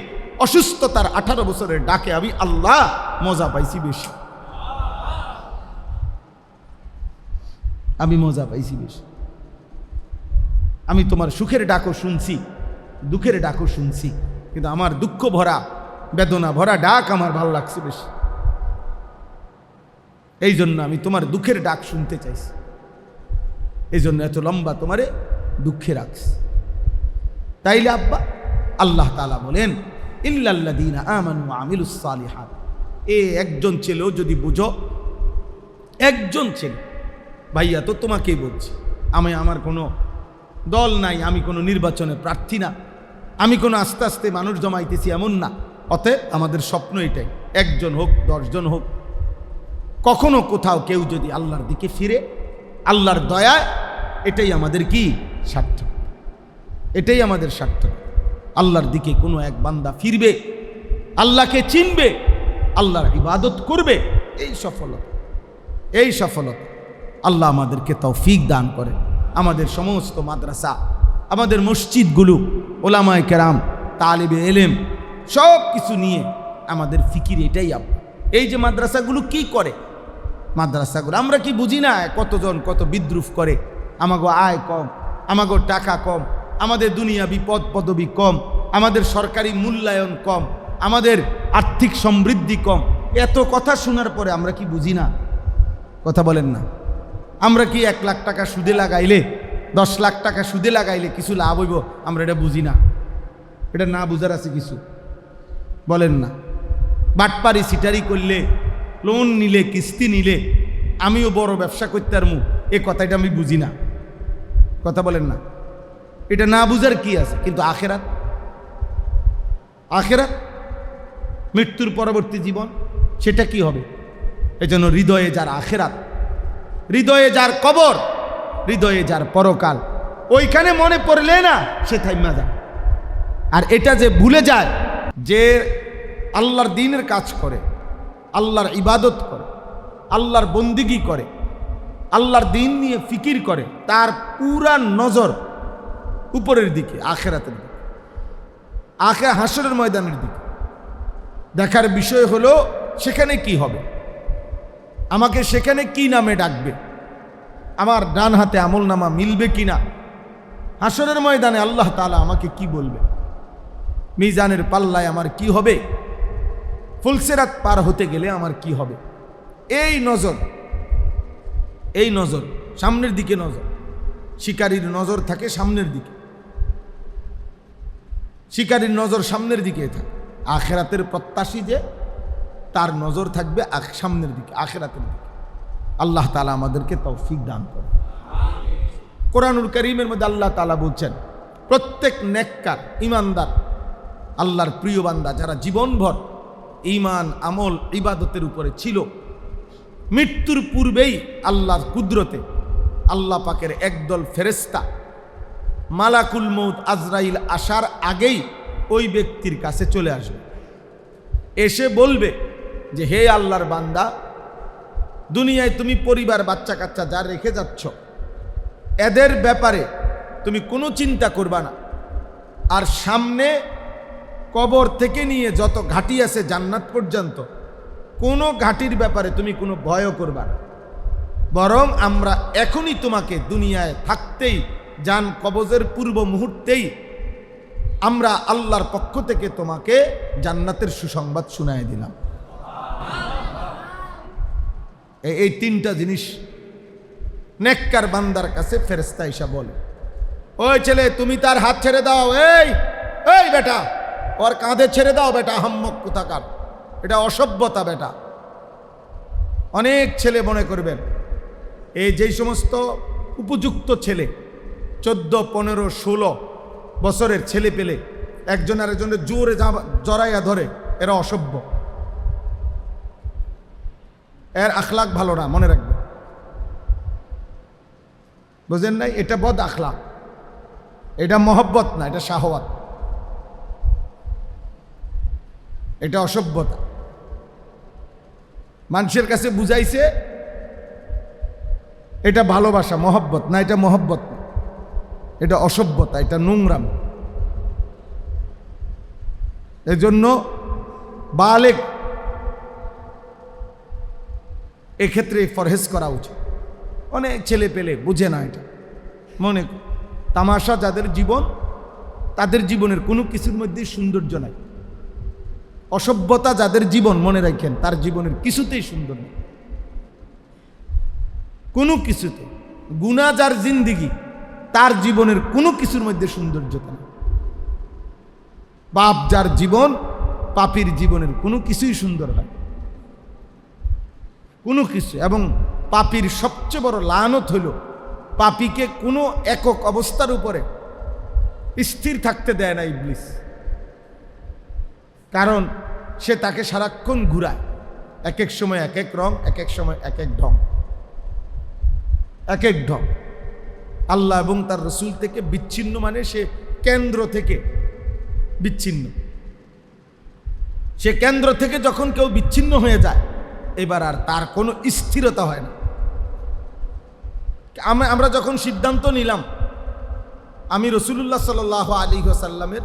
অসুস্থতার 18 বছরের ডাকে আমি আল্লাহ মজা পাইছি বেশি, আমি মজা পাইছি বেশি। আমি তোমার সুখের ডাকও শুনছি, দুঃখের ডাকও শুনছি, কিন্তু আমার দুঃখ ভরা, বেদনা ভরা ডাক আমার ভালো লাগছে বেশি। এই জন্য আমি তোমার দুঃখের ডাক শুনতে চাইছি, এই জন্য এত লম্বা তোমারে দুঃখে রাখছি। তাইলে আব্বা, আল্লাহ তাআলা বলেন ইল্লাল্লাযীনা আমানু ওয়া আমিলুস সালিহাত, একজন ছেলেও যদি বুঝো, একজন ছেলে, ভাইয়া তো তোমাকেই বলছি, আমার কোনো দল নাই, আমি কোনো নির্বাচনে প্রার্থী না, আমি কোনো আস্তে আস্তে মানুষ জমাইতেছি এমন না। অতএব আমাদের স্বপ্ন এটাই, একজন হোক 10 জন হোক, কখনো কোথাও কেউ যদি আল্লাহর দিকে ফিরে, আল্লাহর দয়ায়, এটাই আমাদের কি সার্থক, এটাই আমাদের সার্থক। আল্লাহর দিকে কোনো এক বান্দা ফিরবে, আল্লাহকে চিনবে, আল্লাহর ইবাদত করবে, এই সফলতা, এই সফলতা আল্লাহ আমাদেরকে তৌফিক দান করে। আমাদের সমস্ত মাদ্রাসা, আমাদের মসজিদগুলো, ওলামায়ে কেরাম, তালিবে এলেম, সব কিছু নিয়ে আমাদের ফিকির এটাই। এই যে মাদ্রাসাগুলো কি করে, মাদ্রাসাগুলো আমরা কি বুঝি না? কতজন কত বিদ্রুপ করে, আমাগো আয় কম, আমাগো টাকা কম, আমাদের দুনিয়াবি পদ পদবি কম, আমাদের সরকারি মূল্যায়ন কম, আমাদের আর্থিক সমৃদ্ধি কম, এত কথা শোনার পরে আমরা কি বুঝি না? কথা বলেন না? আমরা কি 1 লাখ টাকা সুদে লাগাইলে, 10 লাখ টাকা সুদে লাগাইলে কিছু লাভ হইব? আমরা এটা বুঝি না? এটা না বুঝার আছে কিছু? বলেন না? বাটপারি সিটারি করলে, লোন নিলে, কিস্তি নিলে আমিও বড় ব্যবসা করতে পারবো, এ কথাটা আমি বুঝি না? কথা বলেন না? এটা না বুঝার কি আছে? কিন্তু আখেরাত, আখেরাত, মৃত্যুর পরবর্তী জীবন, সেটা কি হবে? এজন্য হৃদয়ে যার আখেরাত, হৃদয়ে যার কবর, হৃদয়ে যার পরকাল, ওইখানে মনে পড়লে না সে থাইমা যায়। আর এটা যে ভুলে যায়, যে আল্লাহর দ্বীনের কাজ করে, আল্লাহর ইবাদত করে, আল্লাহর বন্দিগি করে, আল্লাহর দ্বীন নিয়ে ফিকির করে, তার পুরা নজর উপরের দিকে, আখিরাতের দিকে, হাসরের ময়দানের দিকে। দেখার বিষয় হলো সেখানে কি হবে, আমাকে সেখানে কি নামে ডাকবে, আমার ডান হাতে আমল নামা মিলবে কিনা, হাসরের ময়দানে আল্লাহ তাআলা আমাকে কি বলবে, মিজানের পাল্লায় আমার কি হবে, ফুলসিরাত পার হতে গেলে আমার কি হবে। এই নজর সামনের দিকে নজর। শিকারীর নজর থাকে সামনের দিকে, শিকারীর নজর সামনের দিকে থাকে। আখিরাতের প্রত্যাশী যে, তার নজর থাকবে সামনের দিকে, আখিরাতের দিকে। আল্লাহ তাআলা আমাদেরকে তৌফিক দান করে। কোরআনুল কারীমের মধ্যে আল্লাহ তাআলা বলছেন, প্রত্যেক নেককার ঈমানদার আল্লাহর প্রিয় বান্দা যারা জীবনভর ঈমান আমল ইবাদতের উপরে ছিল, মৃত্যুর পূর্বেই আল্লাহর কুদরতে আল্লাহ পাকের একদল ফেরেশতা মালাকুল মউত আজরাইল আসার আগেই ওই ব্যক্তির কাছে চলে আসবে, এসে বলবে যে হে আল্লাহর বান্দা, দুনিয়ায় তুমি পরিবার বাচ্চা কাচ্চা যা রেখে যাচ্ছ, এদের ব্যাপারে তুমি কোনো চিন্তা করবা না। আর সামনে কবর থেকে নিয়ে যত ঘাটি আছে জান্নাত পর্যন্ত, কোনো ঘাটির ব্যাপারে তুমি কোনো ভয়ও করবা না। বরং আমরা এখনই তোমাকে দুনিয়ায় থাকতেই, জান কবজের পূর্ব মুহূর্তেই আমরা আল্লাহর পক্ষ থেকে তোমাকে জান্নাতের সুসংবাদ শুনায় দিলাম। এই তিনটা জিনিস নেককার বান্দার কাছে ফেরেশতা এসে বলে, ওই ছেলে তুমি তার হাত ছেড়ে দাও, এই বেটা ওর কাঁধে ছেড়ে দাও বেটা, আহাম্মক কোথাকার, এটা অসভ্যতা বেটা। অনেক ছেলে মনে করবেন এই যেই সমস্ত উপযুক্ত ছেলে 14, 15, 16 বছরের ছেলে পেলে একজন আরেকজনের জোরে জড়াইয়া ধরে, এরা অসভ্য, এর আখলাক ভালো না, মনে রাখবেন, বুঝেন নাই? এটা বদ আখলাক, এটা মহব্বত না, এটা শাহওয়াত, এটা অসভ্যতা। মানুষের কাছে বুঝাইছে এটা ভালোবাসা, মহব্বত না, এটা মহব্বত না, এটা অসভ্যতা, এটা নোংরাম। এজন্য বালেগ এক্ষেত্রে ফরহেজ করা উচিত। অনেক ছেলে পেলে বুঝে না এটা, মনে তামাশা যাদের জীবন, তাদের জীবনের কোনো কিছুর মধ্যে সৌন্দর্য নাই। অসভ্যতা যাদের জীবন, মনে রাখেন তার জীবনের কিছুতেই সুন্দর নেই, কোনো কিছুতে। গুনাহ যার জিন্দিগি, তার জীবনের কোনো কিছুর মধ্যে সৌন্দর্যতা নেই। পাপ যার জীবন, পাপীর জীবনের কোনো কিছুই সুন্দর হয়, কোনো কিছু। এবং পাপীর সবচেয়ে বড় লানত হইল, পাপীকে কোনো একক অবস্থার উপরে স্থির থাকতে দেয় না ইবলিস। কারণ সে তাকে সারাক্ষণ ঘুরায়, এক এক সময় এক এক রং, এক এক সময় এক এক ঢং, এক এক ঢং। আল্লাহ এবং তার রসুল থেকে বিচ্ছিন্ন মানে সে কেন্দ্র থেকে বিচ্ছিন্ন। সে কেন্দ্র থেকে যখন কেউ বিচ্ছিন্ন হয়ে যায়, এবার আর তার কোনো স্থিরতা হয় না। আমরা যখন সিদ্ধান্ত নিলাম আমি রাসূলুল্লাহ সাল্লাল্লাহু আলাইহি ওয়াসাল্লামের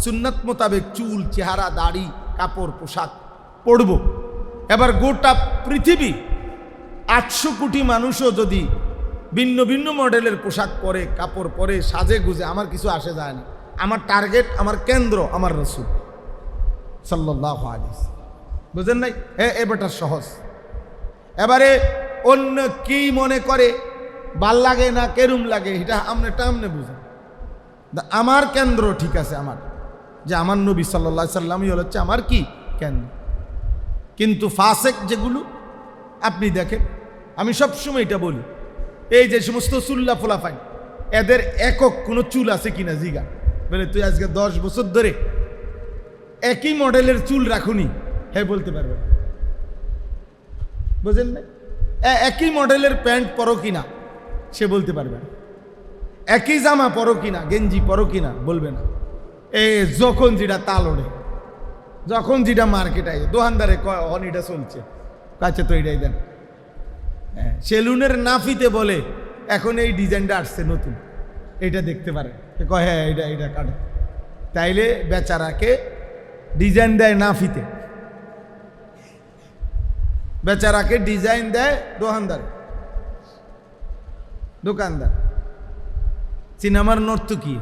সুন্নাত মোতাবেক চুল, চেহারা, দাড়ি, কাপড়, পোশাক পরব, এবার গোটা পৃথিবী 800 কোটি মানুষও যদি ভিন্ন ভিন্ন মডেলের পোশাক পরে, কাপড় পরে, সাজে গুজে, আমার কিছু আসে যায় না। আমার টার্গেট, আমার কেন্দ্র আমার রাসূল সাল্লাল্লাহু আলাইহি ওয়াসাল্লাম। বুঝেন নাই? এবারটা সহজ। এবারে অন্য কি মনে করে, ভাল লাগে না কেরুম লাগে, এটা আমনে বুঝেন। আমার কেন্দ্র ঠিক আছে, আমার যে আমার নবী সাল্লাল্লাহু আলাইহি সাল্লামই হচ্ছে আমার কি কেন্দ্র। কিন্তু ফাসেক যেগুলো আপনি দেখেন, আমি সবসময় এটা বলি, এই যে সমস্ত চুল্লা ফোলাফাই, এদের একক কোনো চুল আছে কিনা জিগা, বলে তুই আজকে 10 বছর ধরে একই মডেলের চুল রাখুনি, হ্যাঁ বলতে পারবে। বুঝেন না? একই মডেলের প্যান্ট পরো কিনা সে বলতে পারবে না। একই জামা পরো কিনা, গেঞ্জি পরো কিনা বলবে না। যখন যেটা তাল ওড়ে, যখন যেটা মার্কেট আয়, দোকানদারে কয় এটা চলছে, কাছে তো এটাই দেন। সেলুনের নাফিতে বলে এখন এই ডিজাইনটা আসছে নতুন, এটা দেখতে পারে, কয় হ্যাঁ এটা কাটে। তাইলে বেচারাকে ডিজাইন দেয় নাফিতে, বেচারাকে ডিজাইন দেয় দোকানদার। সিনেমার নর্তকী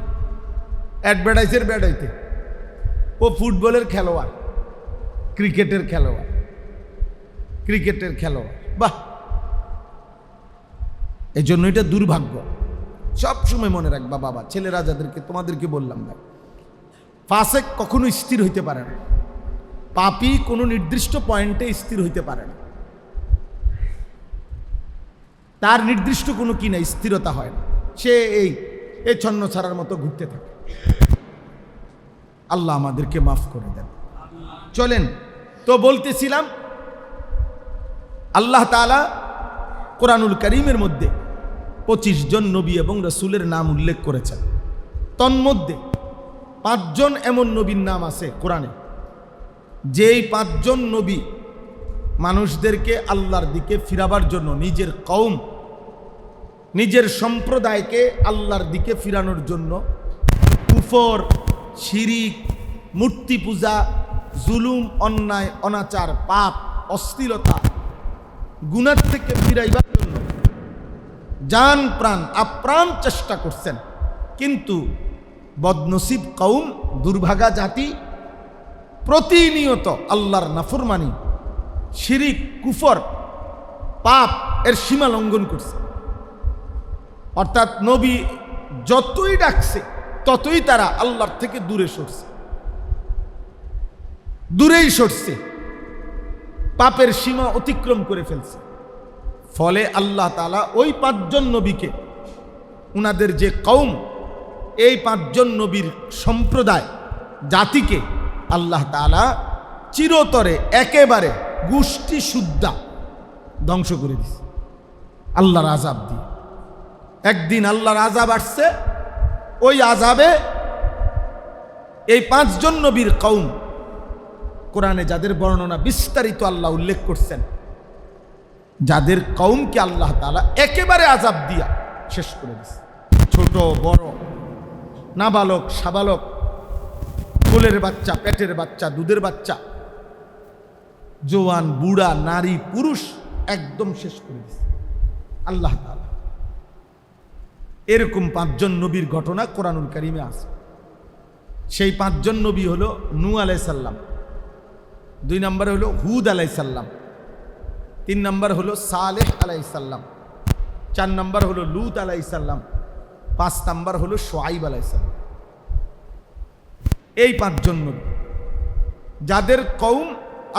অ্যাডভার্টাইজের ব্যাড হইতে, ও ফুটবলের খেলোয়াড়, ক্রিকেটের খেলোয়াড়। বাহ, এই জন্য এটা দুর্ভাগ্য। সবসময় মনে রাখবা বাবা, ছেলেরা যাদেরকে তোমাদেরকে বললাম না, ফাসেক কখনো স্থির হইতে পারে না, পাপী কোনো নির্দিষ্ট পয়েন্টে স্থির হইতে পারে না, তার নির্দিষ্ট কোনো কি না স্থিরতা হয় না, সে এই ছন্ন ছাড়ার মতো ঘুরতে থাকে। আল্লাহ আমাদেরকে মাফ করে দেন। চলেন তো বলতেছিলাম, আল্লাহ তাআলা কোরআনুল কারীমের মধ্যে 25 জন নবী এবং রাসূলের নাম উল্লেখ করেছেন। তন্মধ্যে 5 জন এমন নবীর নাম আছে কোরআনে, যেই 5 জন নবী মানুষদেরকে আল্লাহর দিকে ফিরাবার জন্য, নিজের কওম, নিজের সম্প্রদায়কে আল্লাহর দিকে ফিরানোর জন্য কুফর, শিরিক, মূর্তি পূজা, জুলুম, অন্যায়, অনাচার, পাপ, অশ্লীলতা, গুনাহ থেকে ফিরাইবার জন্য জান প্রাণ আপ্রাণ চেষ্টা করছেন। কিন্তু বদনসিব কওম, দুর্ভাগা জাতি, প্রতিনিয়ত আল্লাহর নাফরমানি, শিরিক, কুফর, পাপ এর সীমা লঙ্ঘন করছে। অর্থাৎ নবী যতই ডাকছে ততই তারা আল্লাহর থেকে দূরেই সরছে, পাপের সীমা অতিক্রম করে ফেলছে। ফলে আল্লাহ তাআলা ওই 5 জন নবীকে, উনাদের যে কওম, এই 5 জন নবীর সম্প্রদায়, জাতিকে আল্লাহ তাআলা চিরতরে একেবারে গোষ্ঠী শুদ্ধা ধ্বংস করে দিছে আল্লাহর আযাব দিয়ে। একদিন আল্লাহর আযাব আসছে, ওই আযাবে এই 5 জন নবীর কওম, কোরআনে যাদের বর্ণনা বিস্তারিত আল্লাহ উল্লেখ করছেন, যাদের কওমকে আল্লাহ তাআলা একেবারে আযাব দিয়া শেষ করে দিছে। ছোট বড়, নাবালক সাবালক, কোলের বাচ্চা, পেটের বাচ্চা, দুধের বাচ্চা, জওয়ান, বুড়া, নারী, পুরুষ, একদম শেষ করে দিছে আল্লাহ তাআলা। এরকম 5 জন নবীর ঘটনা কোরআনুল কারীমে আছে। সেই 5 জন নবী হলো নূহ আলাইহিস সালাম, 2 নম্বরে হলো হুদ আলাইহিস সালাম, 3 নম্বর হলো সালেহ আলাইহিস সালাম, 4 নম্বর হলো লূত আলাইহিস সালাম, 5 নম্বর হলো শুআইব আলাইহিস সালাম। এই 5 জন নবী, যাদের কওম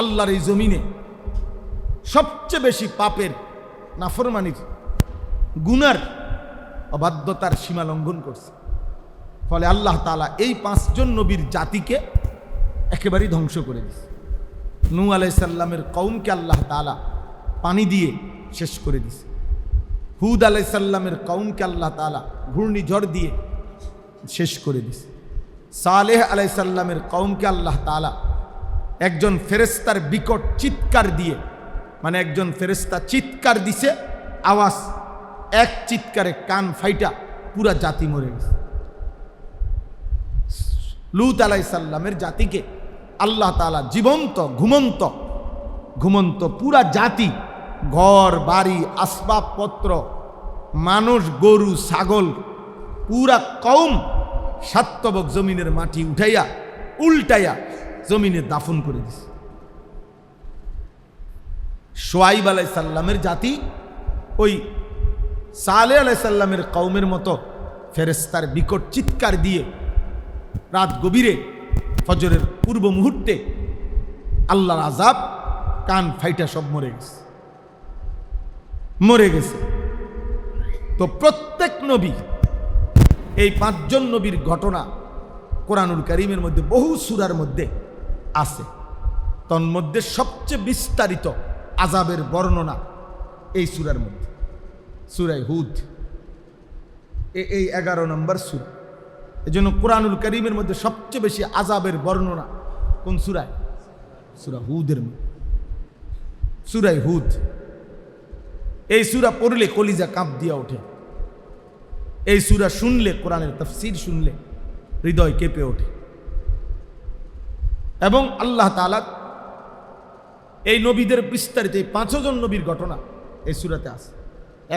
আল্লাহর এই জমিনে সবচেয়ে বেশি পাপের, নাফরমানির, গুনার, অবাধ্যতার সীমা লঙ্ঘন করছে। ফলে আল্লাহ তাআলা এই 5 জন নবীর জাতিকে একেবারেই ধ্বংস করে দিয়েছে। নূহ আলাইহিস সালামের কওমকে আল্লাহ তাআলা পানি দিয়ে শেষ করে দিয়েছে। হুদ আলাইহিস সালামের কওমকে আল্লাহ তাআলা ঘূর্ণিঝড় দিয়ে শেষ করে দিয়েছে। সালেহ আলাইহিস সালামের কওমকে আল্লাহ তাআলা একজন ফেরেশতার বিকট চিৎকার দিয়ে, মানে একজন ফেরেশতা চিৎকার দিছে, আওয়াজ, এক চিৎকারে কান ফাইটা পুরা জাতি মরে গেছে। লূত আলাইহিস সালামের জাতিকে আল্লাহ তাআলা জীবন্ত, ঘুমন্ত পুরা জাতি, ঘর বাড়ি, আসবাবপত্র, মানুষ, গরু, ছাগল, পুরা কওম সাতবক জমিনের মাটি উল্টাইয়া জমিনে দাফন করে দিছে। শুআইব আলাইহিস সালামের জাতি ওই সালেহ আলাইহিস সালামের কওমের মতো ফেরেশতার বিকট চিৎকার দিয়ে রাত গভীরে, ফজরের পূর্ব মুহূর্তে আল্লাহর আযাব, কান ফাইটা সব মরে গেছে। তো প্রত্যেক নবী, এই 5 জন নবীর ঘটনা কোরআনুল কারীমের মধ্যে বহু সূরার মধ্যে আছে। তন্মধ্যে সবচেয়ে বিস্তারিত আযাবের বর্ণনা এই সূরার মধ্যে, সূরা হুদ। এই 11 নম্বর সূরা। এজন্য কুরআনুল কারীমের মধ্যে সবচেয়ে বেশি আযাবের বর্ণনা কোন সূরায়? সূরা হুদের মধ্যে, সূরা হুদ। এই সূরা পড়লে কলিজা কাঁপ দিয়া ওঠে। এই সূরা শুনলে, কোরআনের তাফসীর শুনলে হৃদয় কেঁপে ওঠে। এবং আল্লাহ তাআলা এই নবীদের বিস্তারিত, এই 5 জন নবীর ঘটনা এই সূরাতে আছে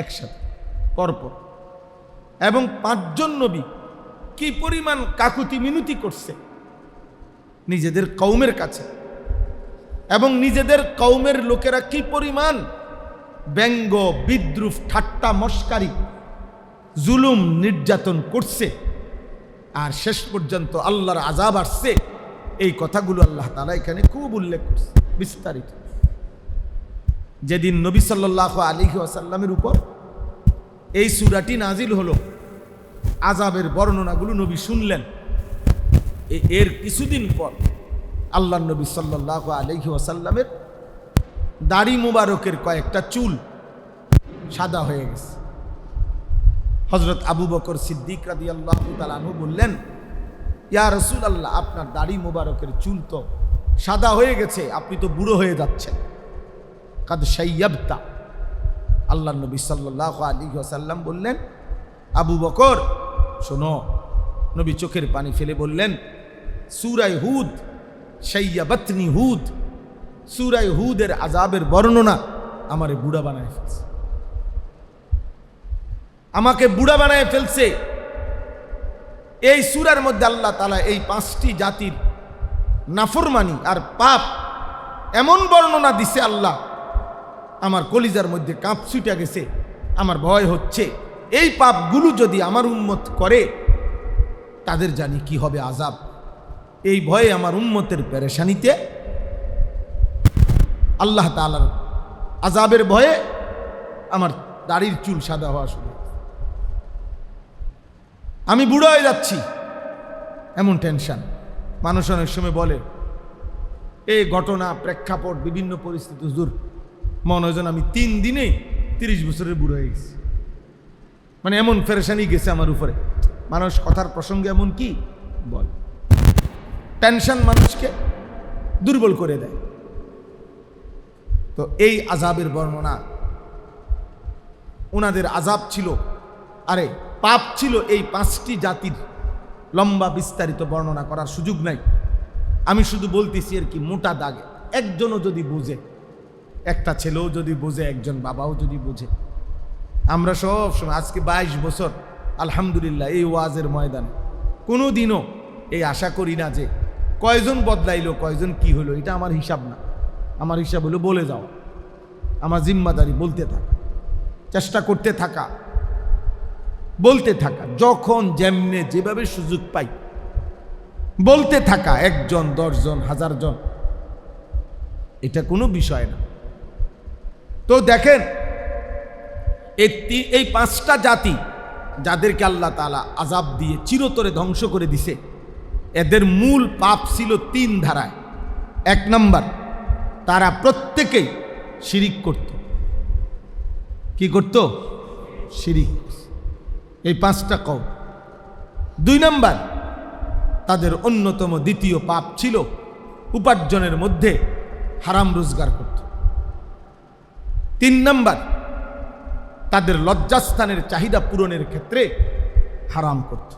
একসাথে পরপর। এবং 5 জন নবী কি পরিমাণ কাকুতি মিনতি করছে নিজেদের কওমের কাছে, এবং নিজেদের কওমের লোকেরা কি পরিমাণ ব্যঙ্গ, বিদ্রুপ, ঠাট্টা, মস্কারি, জুলুম, নির্যাতন করছে, আর শেষ পর্যন্ত আল্লাহর আযাব আসছে। এই কথাগুলো আল্লাহ তাআলা এখানে খুব উল্লেখ করছে বিস্তারিত। যেদিন নবী সাল্লাল্লাহু আলাইহি ওয়াসাল্লামের উপর এই সূরাটি নাজিল হলো, আযাবের বর্ণনাগুলো নবী শুনলেন। এর কিছুদিন পর আল্লাহর নবী সাল্লাল্লাহু আলাইহি ওয়াসাল্লামের দাড়ি মুবারকের কয়েকটা চুল সাদা হয়ে গেছে। হযরত আবু বকর সিদ্দিক রাদিয়াল্লাহু তাআলা আনহু বললেন, ইয়া রাসূলুল্লাহ, আপনার দাড়ি মুবারকের চুল তো সাদা হয়ে গেছে, আপনি তো বুড়ো হয়ে যাচ্ছেন। কাদ শাইয়াবতা। আল্লাহর নবী সাল্লাল্লাহু আলাইহি ওয়াসাল্লাম বললেন, আবু বকর শোনো। নবী চোখের পানি ফেলে বললেন, সূরা হুদ, শাইয়াবাতনি হুদ, সূরা হুদের আযাবের বর্ণনা আমারে বুড়া বানায় ফেলছে, আমাকে বুড়া বানায় ফেলছে। এই সূরার মধ্যে আল্লাহ তাআলা এই 5টি জাতির নাফরমানি আর পাপ এমন বর্ণনা দিছে আল্লাহ, আমার কলিজার মধ্যে কাঁপ ছুটে গেছে। আমার ভয় হচ্ছে এই পাপগুলো যদি আমার উম্মত করে তাদের জানি কি হবে আযাব। এই ভয়ে আমার উম্মতের পেরেশানিতে, আল্লাহ তাআলার আযাবের ভয়ে আমার দাড়ির চুল সাদা হওয়া শুরু, আমি বুড়ো হয়ে যাচ্ছি, এমন টেনশন। মানুষ অনেক সময় বলে এই ঘটনা, প্রেক্ষাপট, বিভিন্ন পরিস্থিতি, হুজুর মনে হয় যেন আমি 3 দিনে 30 বছরের বুড়ো হয়ে গেছি। মানে এমন পেরেশানি গেছে আমার উপরে। মানুষ কথার প্রসঙ্গে এমন কি বল, টেনশন মানুষকে দুর্বল করে দেয়। তো এই আযাবের বর্ণনা, ওনাদের আযাব ছিল, আরে পাপ ছিল, এই 5টি জাতির লম্বা বিস্তারিত বর্ণনা করার সুযোগ নাই। আমি শুধু বলতেছি আর কি মোটা দাগে। একজনও যদি বুঝে, একটা ছেলেও যদি বুঝে, একজন বাবাও যদি বুঝে, আমরা সব সময় আজকে 22 বছর আলহামদুলিল্লাহ এই ওয়াজের ময়দানে কোনো দিনও এই আশা করি না যে কয়জন বদলাইলো, কয়জন কি হলো, এটা আমার হিসাব না। আমার হিসাব হলো বলে যাও, আমার জিম্মাদারি বলতে থাকা, চেষ্টা করতে থাকা, বলতে থাকা, যখন যেমনে যেভাবে সুযোগ পাই বলতে থাকা, 1 জন 10 জন 1000 জন, এটা কোনো বিষয় না। তো দেখেন এই 5টা জাতি যাদেরকে আল্লাহ তাআলা আযাব দিয়ে চিরতরে ধ্বংস করে দিছে, এদের মূল পাপ ছিল 3 ধারায়। 1 নম্বর, তারা প্রত্যেকেই শিরিক করত। কি করত? শিরিক। এই 5টা কওম। 2 নম্বর, তাদের অন্যতম দ্বিতীয় পাপ ছিল উপার্জনের মধ্যে হারাম রোজগার করত। 3 নম্বর, তাদের লজ্জাস্থানের চাহিদা পূরণের ক্ষেত্রে হারাম করত।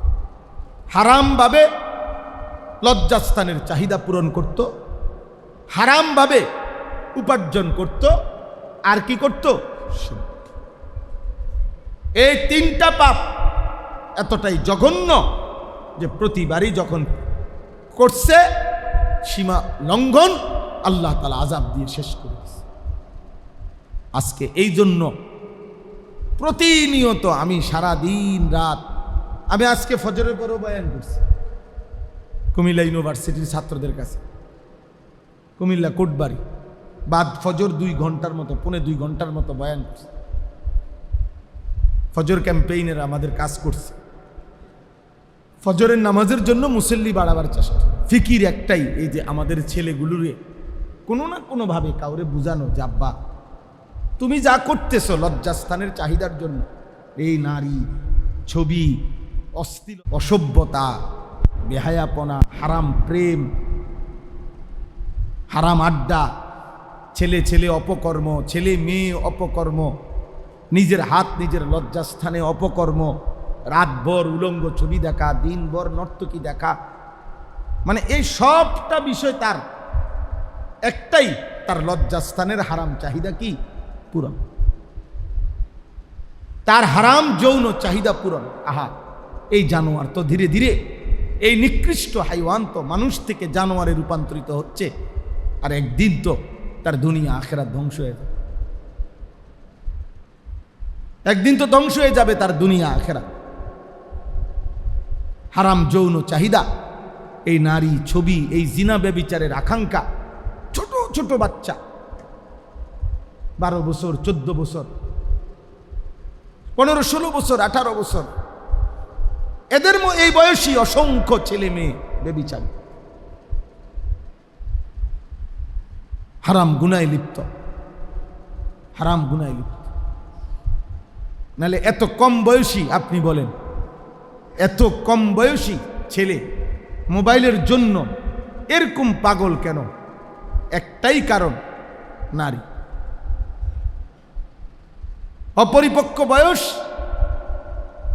হারামভাবে লজ্জাস্থানের চাহিদা পূরণ করত, হারামভাবে উপার্জন করত, আর কি করত? এই 3টা পাপ এতটাই জঘন্য যে প্রতিবারই যখন করছে সীমা লঙ্ঘন, আল্লাহ তাআলা আযাব দিয়ে শেষ করে দিয়েছে। আজকে এই জন্য প্রতিনিয়ত আমি সারা দিন রাত, আমি আজকে ফজরের পরও বয়ান করছি কুমিল্লা ইউনিভার্সিটির ছাত্রদের কাছে, কুমিল্লা কোটবাড়ি, বাদ ফজর 2 ঘন্টার মতো, 2.25 ঘন্টার মতো বয়ান করছি। ফজর ক্যাম্পেইনের আমাদের কাজ করছে। ফজরের নামাজের জন্য মুসল্লি বাড়াবার চেষ্টা, ফিকির একটাই, এই যে আমাদের ছেলেগুলোরে কোনো না কোনোভাবে কাউরে বুঝানো যে আব্বা তুমি যা করতেছো লজ্জাস্থানের চাহিদার জন্য, এই নারী, ছবি, অশ্লীল, অসভ্যতা, বেহায়াপনা, হারাম প্রেম, হারাম আড্ডা, ছেলে ছেলে অপকর্ম, ছেলে মেয়ে অপকর্ম, নিজের হাত নিজের লজ্জাস্থানে অপকর্ম, রাতভর উলঙ্গ ছবি দেখা, দিনভর নর্তকী দেখা, মানে এই সবটা বিষয় তার একটাই, তার লজ্জাস্থানের হারাম চাহিদা কি পূরণ, তার হারাম যৌন চাহিদা পূরণ। আহা, এই জানোয়ার তো ধীরে ধীরে, এই নিকৃষ্ট হাইওয়ান তো মানুষ থেকে জানোয়ারে রূপান্তরিত হচ্ছে, আর একদিন তো তার দুনিয়া আখেরাত ধ্বংস হয়ে যাবে, একদিন তো ধ্বংস হয়ে যাবে তার দুনিয়া আখেরাত। হারাম যৌন চাহিদা, এই নারী ছবি, এই জিনা ব্যভিচারের আকাঙ্ক্ষা, ছোট ছোট বাচ্চা 12 বছর, 14 বছর, 15, 16 বছর, 18 বছর, এদের এই বয়সী অসংখ্য ছেলে মেয়ে ব্যভিচারী, হারাম গুনায় লিপ্ত, হারাম গুনায় লিপ্ত। নাহলে এত কম বয়সী, আপনি বলেন, এত কম বয়সী ছেলে মোবাইলের জন্য এরকম পাগল কেন? একটাই কারণ, নারী। অপরিপক্ক বয়স,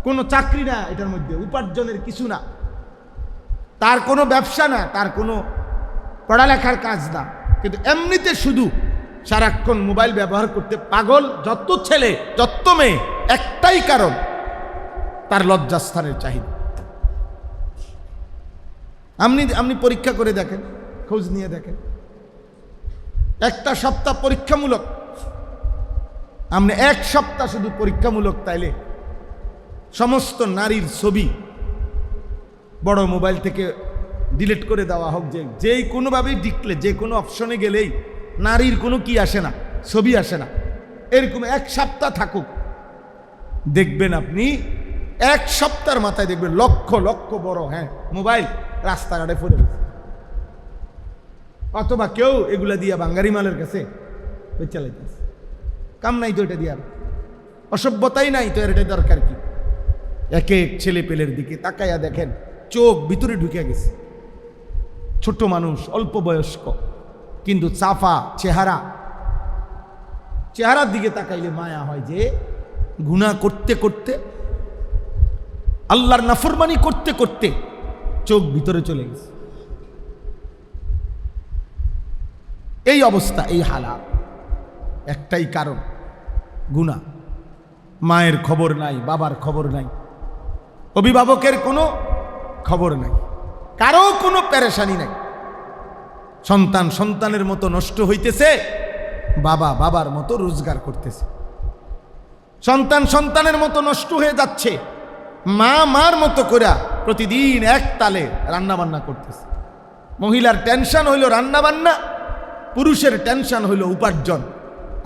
কোনো চাকরি না এটার মধ্যে, উপার্জনের কিছু না, তার কোনো ব্যবসা না, তার কোনো পড়ালেখার কাজ না, কিন্তু এমনিতে শুধু সারাক্ষণ মোবাইল ব্যবহার করতে পাগল যত ছেলে যত মেয়ে, একটাই কারণ, তার লজ্জাস্থানের চাহিদা। আপনি পরীক্ষা করে দেখেন, খোঁজ নিয়ে দেখেন, একটা সপ্তাহ পরীক্ষামূলক, আপনি 1 সপ্তাহ শুধু পরীক্ষামূলক, তাইলে সমস্ত নারীর ছবি বড় মোবাইল থেকে ডিলিট করে দেওয়া হোক, যেই কোনোভাবেই ডিকলে, যে কোনো অপশনে গেলেই নারীর কোনো কি আসে না, ছবি আসে না, এরকম 1 সপ্তাহ থাকুক, দেখবেন আপনি 1 সপ্তাহের মাথায় দেখবেন লক্ষ লক্ষ বড় মোবাইল রাস্তাঘাটে পড়ে গেছে, অথবা কেউ এগুলা দিয়া বাঙ্গারি মালের কাছে চালাইতেছে, কাম নাই তো এটা দিয়া, অসভ্যতাই নাই তো, এটা দরকার কি? এক এক ছেলে পেলের দিকে তাকাইয়া দেখেন, চোখ ভিতরে ঢুকে গেছে, ছোট মানুষ, অল্প বয়স্ক, কিন্তু চাফা চেহারা, চেহারার দিকে তাকাইলে মায়া হয় যে গুনাহ করতে করতে, আল্লাহর নাফরমানি করতে করতে চোখ ভিতরে চলে গেছে। এই অবস্থা, এই হালাত, একটাই কারণ, গুনাহ। মায়ের খবর নাই, বাবার খবর নাই, অভিভাবকের কোনো খবর নাই, কারো কোনো পেরেশানি নাই, সন্তান সন্তানের মতো নষ্ট হইতেছে, বাবা বাবার মতো রোজগার করতেছে, সন্তান সন্তানের মতো নষ্ট হয়ে যাচ্ছে, মা মার মতো করে প্রতিদিন এক তালে রান্না বান্না করতেছে। মহিলার টেনশন হইল রান্না বান্না, পুরুষের টেনশন হইল উপার্জন।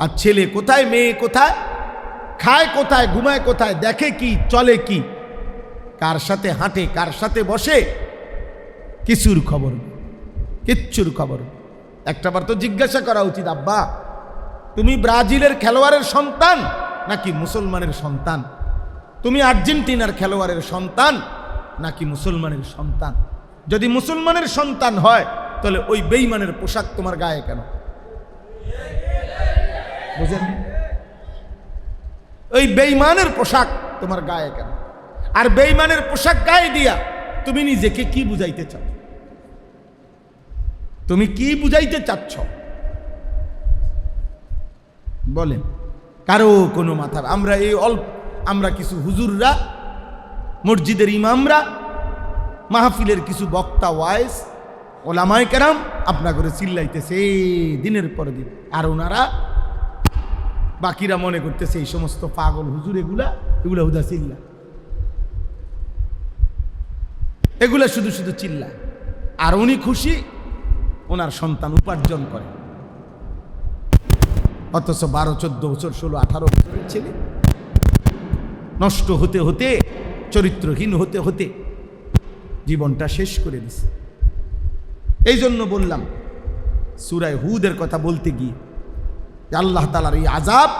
আর ছেলে কোথায়, মেয়ে কোথায়, খায় কোথায়, ঘুমায় কোথায়, দেখে কি, চলে কি, কার সাথে হাঁটে, কার সাথে বসে, কিছুর খবর, কিচ্ছুর খবর। একটাবার তো জিজ্ঞাসা করা উচিত, আব্বা তুমি ব্রাজিলের খেলোয়াড়ের সন্তান নাকি মুসলমানের সন্তান? তুমি আর্জেন্টিনার খেলোয়াড়ের সন্তান নাকি মুসলমানের সন্তান? যদি মুসলমানের সন্তান হয় তাহলে ওই বেঈমানের পোশাক তোমার গায়ে কেন? বুঝেন? ওই বেঈমানের পোশাক তোমার গায়ে কেন? আর বেঈমানের পোশাক গায়ে দিয়া তুমি নিজেকে কি বুঝাইতে চাও? তুমি কি বুঝাইতে চাচ্ছ বলেন? কারো কোনো মাথার, আমরা কিছু হুজুররা, মসজিদের ইমামরা, মাহফিলের কিছু বক্তা, ওয়াইজ, ওলামায়ে কেরাম আপনা করে চিল্লাইতেছে দিনের পর দিন, আর ওনারা বাকিরা মনে করতেছে এই সমস্ত পাগল হুজুর, এগুলা হুদা চিল্লা, এগুলা শুধু শুধু চিল্লা, আর উনি খুশি ওনার সন্তান উপার্জন করে। অথচ 12, 14 বছর, 16, 18 বছরের ছেলে নষ্ট হতে হতে, চরিত্রহীন হতে হতে জীবনটা শেষ করে দিছে। এই জন্য বললাম, সূরা হুদের কথা বলতে গিয়ে, আল্লাহ তাআলার এই আযাব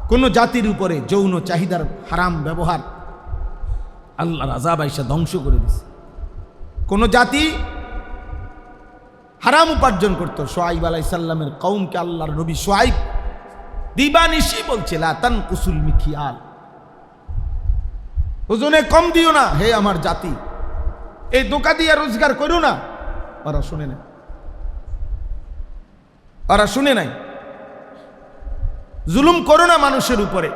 কোন জাতির উপরে যৌন চাহিদার হারাম ব্যবহার আল্লাহর আযাব আইসা ধ্বংস করে দিছে। কোন জাতি হারাম উপার্জন করত, শুআইব আলাইহিস সালামের কওমকে আল্লাহর নবী শুআইব দিবানিশি বলছে লা তানকুসুল মিকিয়াল, ওজনে কম দিও না হে আমার জাতি, এই দোকা দিয়া রোজগার করো না। ওরা শুনে নাই, ওরা শুনে নাই। জুলুম করো না মানুষের উপরে,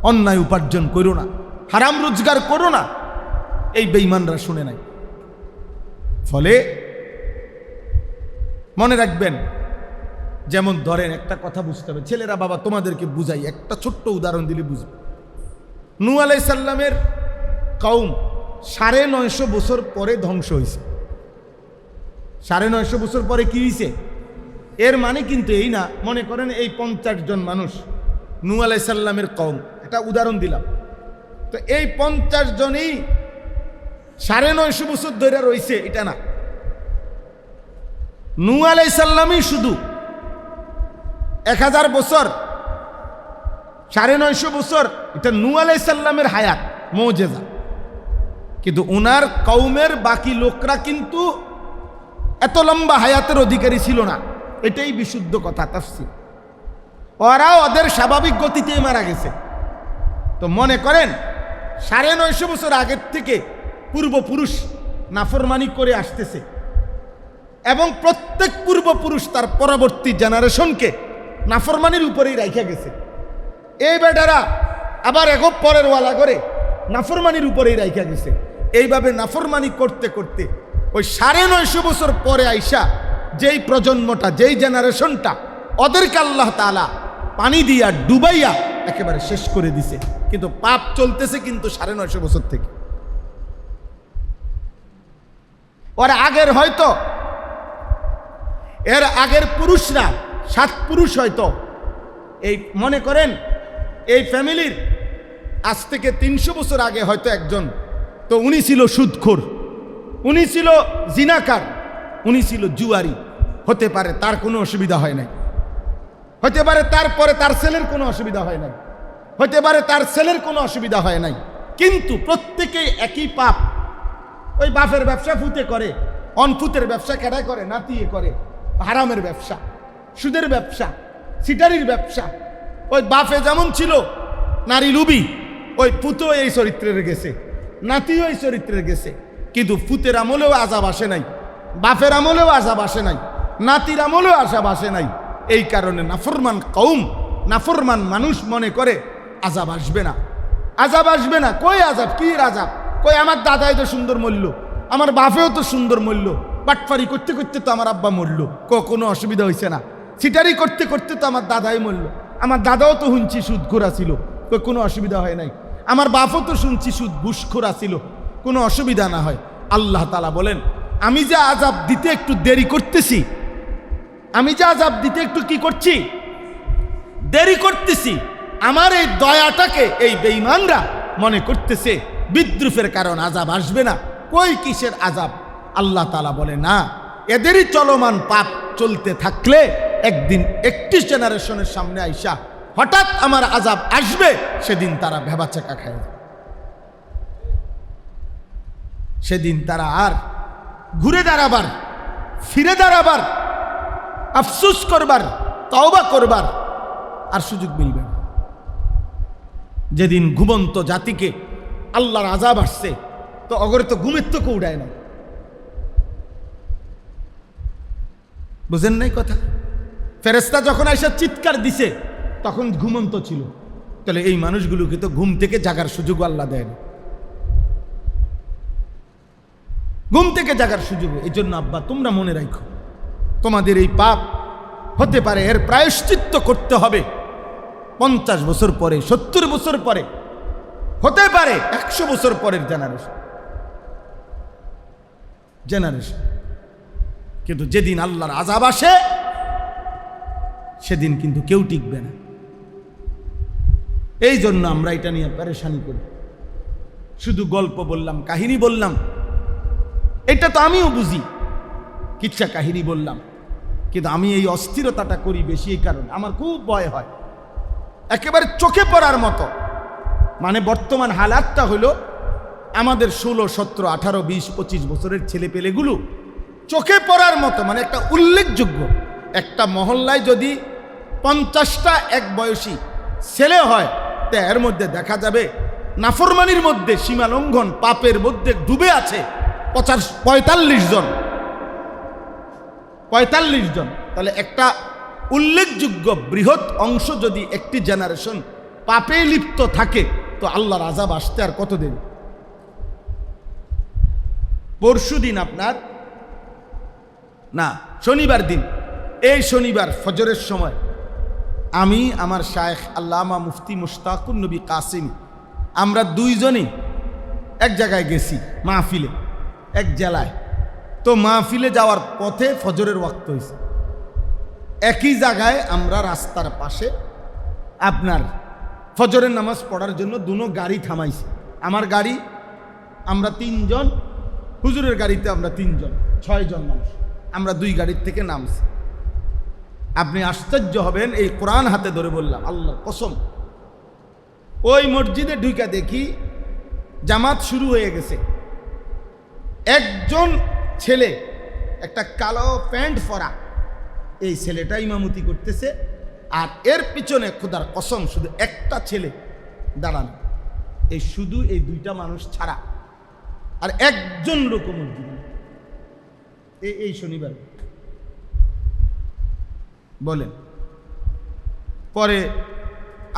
অন্যায় উপার্জন করো না, হারাম রোজগার করো না, এই বেঈমানরা শুনে নাই। ফলে মনে রাখবেন, যেমন ধরেন একটা কথা বুঝতে হবে, ছেলেরা বাবা তোমাদেরকে বুঝাই, একটা ছোট্ট উদাহরণ দিলে বুঝবে। নূহ আলাইহিস সালামের কওম 950 বছর পরে ধ্বংস হয়েছে। 950 বছর পরে কি হয়েছে? এর মানে কিন্তু এই না মনে করেন এই 50 জন মানুষ নূহ আলাইহিস সালামের কওম, এটা উদাহরণ দিলাম। তো এই 50 জনই 950 বছর ধরে রয়েছে এটা না। নূহ আলাইহিস সালামই শুধু 1000 বছর, 950 বছর, এটা নূহ আলাইহিস সালামের হায়াত মুজিজা। কিন্তু ওনার কওমের বাকি লোকরা কিন্তু এত লম্বা হায়াতের অধিকারী ছিল না, এটাই বিশুদ্ধ কথা তাফসীর। ওরা ওদের স্বাভাবিক গতিতেই মারা গেছে। তো মনে করেন 950 বছর আগের থেকে পূর্বপুরুষ নাফরমানি করে আসতেছে এবং প্রত্যেক পূর্বপুরুষ তার পরবর্তী জেনারেশনকে নাফরমানির উপরেই রাইখা গেছে। এই বেটারা আবার এগো পরের ওয়ালা করে নাফরমানির উপরেই রাইখা গেছে। এইভাবে নাফরমানি করতে করতে ওই 950 বছর পরে আইসা যেই প্রজন্মটা, যেই জেনারেশনটা, ওদেরকে আল্লাহ তাআলা পানি দিয়া ডুবাইয়া একেবারে শেষ করে দিছে। কিন্তু পাপ চলতেছে কিন্তু 950 বছর থেকে। ওর আগের হয়তো এর আগের পুরুষরা 7 পুরুষ হয়তো, এই মনে করেন এই ফ্যামিলির আজ থেকে 300 বছর আগে হয়তো একজন, তো উনি ছিল সুদখোর, উনি ছিল জিনাকার, উনি ছিল জুয়ারি। হতে পারে তার কোনো অসুবিধা হয় নাই, হতে পারে তারপরে তার ছেলের কোনো অসুবিধা হয় নাই, হতে পারে তার ছেলের কোনো অসুবিধা হয় নাই, কিন্তু প্রত্যেকেই একই পাপ। ওই বাপের ব্যবসা ফুতে করে, অনফুতের ব্যবসা কেডা করে, নাতিয়ে করে, হারামের ব্যবসা, সুদের ব্যবসা, সিটারির ব্যবসা। ওই বাপে যেমন ছিল নারী লুবি, ওই পুতো এই চরিত্রের গেছে, নাতিও এই চরিত্রের গেছে। কিন্তু ফুতের আমলেও আযাব আসে নাই, বাপের আমলেও আযাব আসে নাই, নাতির আমলেও আযাব আসে নাই। এই কারণে নাফরমান কওম, নাফরমান মানুষ মনে করে আযাব আসবে না, আযাব আসবে না। কই আযাব? কি আযাব? কই আমার দাদাই তো সুন্দর মরল, আমার বাপেও তো সুন্দর মরল, বাটফারি করতে করতে তো আমার আব্বা মরল, কোনো অসুবিধা হয়েছে না। সিটারি করতে করতে তো আমার দাদাই মরল, আমার দাদাও তো শুনছি সুদখোর ছিল, কোনো অসুবিধা হয় নাই। আমার বাপও তো শুনছি সুদ ঘুষখোর ছিল, কোনো অসুবিধা না হয়। আল্লাহ তাআলা বলেন, আমি যে আযাব দিতে একটু দেরি করতেছি, আমি যে আযাব দিতে একটু কি করছি, দেরি করতেছি, আমার এই দয়াটাকে এই বেঈমানরা মনে করতেছে বিদ্রুপের কারণ আযাব আসবে না। কই কিসের আযাব? আল্লাহ তাআলা বলে না, এদেরই চলমান পাপ চলতে থাকলে একদিন 31 জেনারেশনের সামনে আইসা হঠাৎ আমার আযাব আসবে, সেদিন তারা ভেবাচাকা খায় যাবে। সেদিন তারা আর ঘুরে দাঁড়াবার, ফিরে দাঁড়াবার, আফসোস করবার, তওবা করবার আর সুযোগ মিলবে না। যেদিন ঘুমন্ত জাতিকে আল্লাহর আযাব আসছে, তো অগরে তো ঘুমের তো কেউ উড়ায় না। বুঝেন নাই কথা? ফেরেশতা যখন আইসা চিৎকার দিছে তখন ঘুমন্ত ছিল, তাহলে এই মানুষগুলোকে তো ঘুম থেকে জাগার সুযোগ আল্লাহ দেয় না, ঘুম থেকে জাগার সুযোগ। এই জন্য আব্বা তোমরা মনে রাখো, তোমাদের এই পাপ হতে পারে এর প্রায়শ্চিত্ত করতে হবে 50 বছর পরে, 70 বছর পরে, হতে পারে 100 বছর পরের জেনারেশন। কিন্তু যেদিন আল্লাহর আযাব আসে সেদিন কিন্তু কেউ টিকবে না। এই জন্য আমরা এটা নিয়ে পেরেশানি করি। শুধু গল্প বললাম, কাহিনী বললাম, এটা তো আমিও বুঝি, কিচ্ছা কাহিনী বললাম, কিন্তু আমি এই অস্থিরতাটা করি বেশি এই কারণে আমার খুব ভয় হয়। একেবারে চোখে পড়ার মতো। মানে বর্তমান হালাতটা হলো আমাদের 16, 17, 18, 20, 25 বছরের ছেলেপেলেগুলো চোখে পড়ার মতো, মানে একটা উল্লেখযোগ্য। একটা মহল্লায় যদি 50টা এক বয়সী ছেলে হয়, তা এর মধ্যে দেখা যাবে নাফরমানির মধ্যে, সীমালঙ্ঘন পাপের মধ্যে ডুবে আছে 45 জন। 45 জন। তাহলে একটা উল্লেখযোগ্য বৃহৎ অংশ যদি একটি জেনারেশন পাপে লিপ্ত থাকে, তো আল্লাহর আযাব আসতে আর কত দিন? পরশুদিন আপনার না, শনিবার দিন, এই শনিবার ফজরের সময় আমি, আমার শায়েখ আল্লামা মুফতি মুশতাকুন নবী কাসিমি, আমরা দুইজনেই এক জায়গায় গেছি মাহফিলে, এক জেলায়। তো মাহফিলে যাওয়ার পথে ফজরের ওয়াক্ত হয়েছে। একই জায়গায় আমরা রাস্তার পাশে আপনার ফজরের নামাজ পড়ার জন্য দুনো গাড়ি থামাইছি। আমার গাড়ি আমরা 3 জন, হুজুরের গাড়িতে আমরা 3 জন, 6 জন মানুষ। আমরা 2 গাড়ির থেকে নামছি। আপনি আশ্চর্য হবেন, এই কোরআন হাতে ধরে বললাম, আল্লাহর কসম, ওই মসজিদে ঢুকে দেখি জামাত শুরু হয়ে গেছে। একজন ছেলে, একটা কালো প্যান্ট পরা এই ছেলেটা ইমামতি করতেছে, আর এর পিছনে খোদার কসম শুধু একটা ছেলে দাঁড়ানো, এই শুধু এই 2টা মানুষ ছাড়া আর একজন লোক মসজিদে। এই শনিবার বলেন। পরে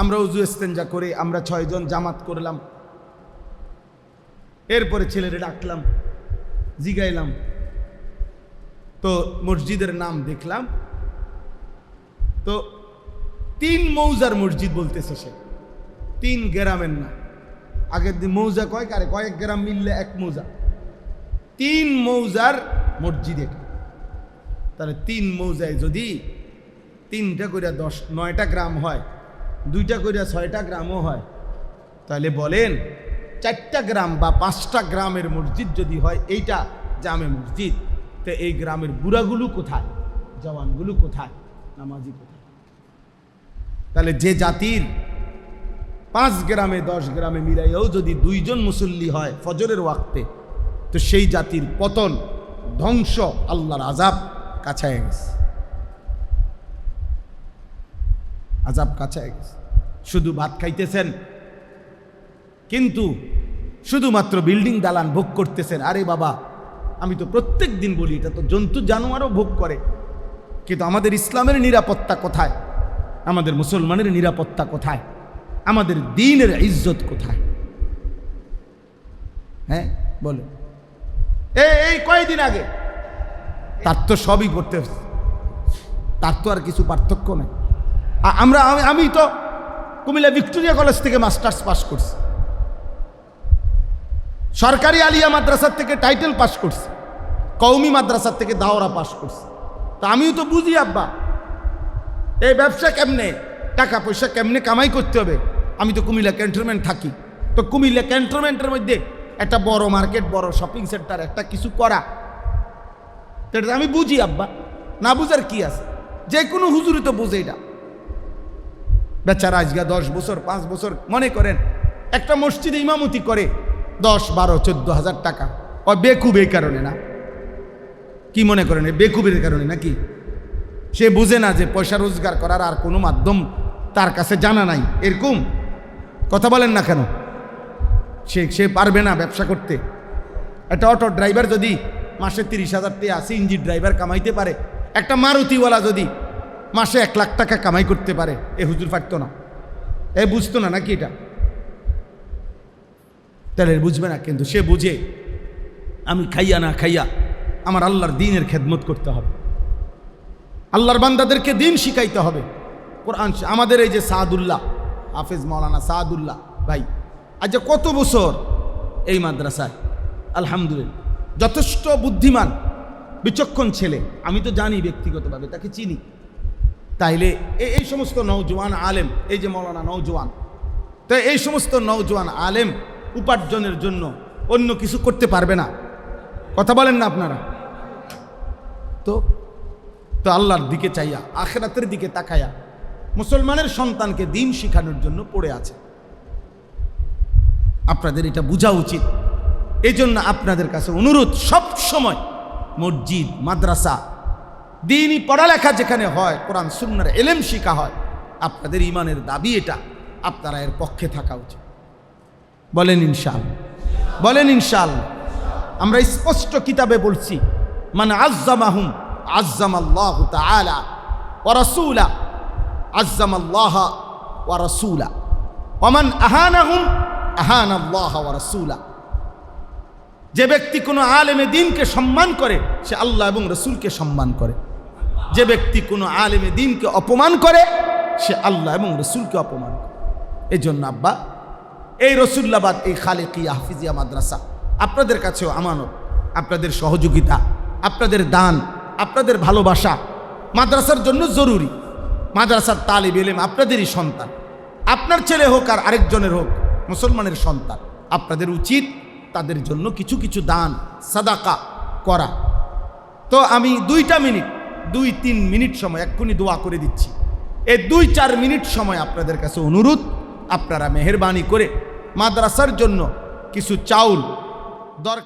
আমরা উজু ইস্তেঞ্জা করে আমরা 6 জন জামাত করলাম। এরপরে ছেলেরে ডাকলাম, জিগাইলাম, তো মসজিদের নাম দেখলাম, তো 3 মৌজার মসজিদ বলতেছে সে, 3 গ্রামের না। আগের দিন মৌজা কয়েক গ্রাম মিললে 1 মৌজা, 3 মৌজার মসজিদ এটা। তাহলে 3 মৌজায় যদি 3টা করে 9টা গ্রাম হয়, 2টা করে 6টা গ্রামও হয়, তাহলে বলেন 4টা গ্রাম বা 5টা গ্রামের মসজিদ যদি হয় এইটা জামে মসজিদ, তো এই গ্রামের বুড়াগুলো কোথায়, জওয়ানগুলো কোথায়, নামাজি কোথায়? তাহলে যে জাতির 5 গ্রামে 10 গ্রামে মিলাইয়াও যদি 2 জন মুসল্লি হয় ফজরের ওয়াক্তে, তো সেই জাতির পতন, ধ্বংস, আল্লাহর আযাব কাছায় গেছে। আযাব কাছায় গেছে। শুধু ভাত খাইতেছেন, কিন্তু শুধুমাত্র বিল্ডিং দালান ভোগ করতেছেন। আরে বাবা, আমি তো প্রত্যেক দিন বলি, এটা তো জন্তু জানোয়ারও ভোগ করে। কিন্তু আমাদের ইসলামের নিরাপত্তা কোথায়? আমাদের মুসলমানের নিরাপত্তা কোথায়? আমাদের দ্বীনের ইজ্জত কোথায়? হ্যাঁ বলে, এই কয়েকদিন আগে তার তো সবই করতে, তার তো আর কিছু পার্থক্য নেই। আমি তো কুমিল্লা ভিক্টোরিয়া কলেজ থেকে মাস্টার্স পাস করছি, সরকারি আলিয়া মাদ্রাসার থেকে টাইটেল পাস করছি, কওমি মাদ্রাসার থেকে দাওরা পাস করছি। তা আমিও তো বুঝি আব্বা, এই ব্যবসা কেমনে, টাকা পয়সা কেমনে কামাই করতে হবে। আমি তো কুমিল্লা ক্যান্টনমেন্ট থাকি, তো কুমিল্লা ক্যান্টনমেন্টের মধ্যে একটা বড় মার্কেট, বড় শপিং সেন্টার, একটা কিছু করা, এটা আমি বুঝি আব্বা, না বুঝার কি আছে? যে কোনো হুজুরি তো বুঝে এটা। বেচারা আজকে 10 বছর 5 বছর মনে করেন একটা মসজিদে ইমামতি করে 10, 12, 14 হাজার টাকা। ও বেকুব এই কারণে না, কি মনে করেন বেকুবের কারণে নাকি? সে বুঝে না যে পয়সা রোজগার করার আর কোনো মাধ্যম তার কাছে জানা নাই, এরকম কথা বলেন না কেন? সে পারবে না ব্যবসা করতে। একটা অটো ড্রাইভার যদি মাসে 30,000 টাকা, সিএনজি ড্রাইভার কামাইতে পারে, একটা মারুতিওয়ালা যদি মাসে 1 লাখ টাকা কামাই করতে পারে, এ হুজুর পারতো না? এ বুঝতো না নাকি এটা? তাহলে বুঝবে না, কিন্তু সে বুঝে আমি খাইয়া না খাইয়া আমার আল্লাহর দ্বীনের খেদমত করতে হবে, আল্লাহর বান্দাদেরকে দ্বীন শিখাইতে হবে। কোরআন আমাদের এই যে সাদুল্লাহ, হাফেজ মাওলানা সাদুল্লাহ ভাই, আজ কত বছর এই মাদ্রাসায়, আলহামদুলিল্লাহ, যথেষ্ট বুদ্ধিমান বিচক্ষণ ছেলে। আমি তো জানি ব্যক্তিগতভাবে, তাকে চিনি। তাইলে এই সমস্ত নওজোয়ান আলেম, এই যে মাওলানা নওজোয়ান, তো এই সমস্ত নওজোয়ান আলেম উপার্জনের জন্য অন্য কিছু করতে পারবে না, কথা বলেন না আপনারা? তো আল্লাহর দিকে চাইয়া, আখিরাতের দিকে তাকায়া মুসলমানের সন্তানকে দিন শিখানোর জন্য পড়ে আছে। আপনাদের এটা বোঝা উচিত। এই জন্য আপনাদের কাছে অনুরোধ, সব সময় মসজিদ, মাদ্রাসা, দিনই পড়ালেখা যেখানে হয়, কোরআন সুন্নাহর ইলম শিখা হয়, আপনাদের ঈমানের দাবি এটা, আপনারা এর পক্ষে থাকা উচিত। বলেন ইনশাআল্লাহ, বলেন ইনশাআল্লাহ। আমরা স্পষ্ট কিতাবে বলছি, মান আযযামাহুম আযযামাল্লাহু তাআলা ওয়া রাসূলা, আযযামাল্লাহ ওয়া রাসূলা, ওয়া মান আহানাহুম আহানাল্লাহ ওয়া রাসূলা। যে ব্যক্তি কোনো আলেমে দ্বীনকে সম্মান করে, সে আল্লাহ এবং রসুলকে সম্মান করে। যে ব্যক্তি কোনো আলেমে দ্বীনকে অপমান করে, সে আল্লাহ এবং রসুলকে অপমান করে। এই জন্য আব্বা, এই রসুল্লাবাদ, এই খালেকিয়া হাফিজিয়া মাদ্রাসা আপনাদের কাছেও আমানত। আপনাদের সহযোগিতা, আপনাদের দান, আপনাদের ভালোবাসা মাদ্রাসার জন্য জরুরি। মাদ্রাসার তালিব ইলম আপনাদেরই সন্তান। আপনার ছেলে হোক আর আরেকজনের হোক, মুসলমানের সন্তান। আপনাদের উচিত তাদের জন্য কিছু কিছু দান, সাদাকা করা। তো আমি 2-3 মিনিট সময় এক্ষুনি দোয়া করে দিচ্ছি। এই 2-4 মিনিট সময় আপনাদের কাছে অনুরোধ, আপনারা মেহেরবানি করে মাদ্রাসার জন্য কিছু চাউল দরকার।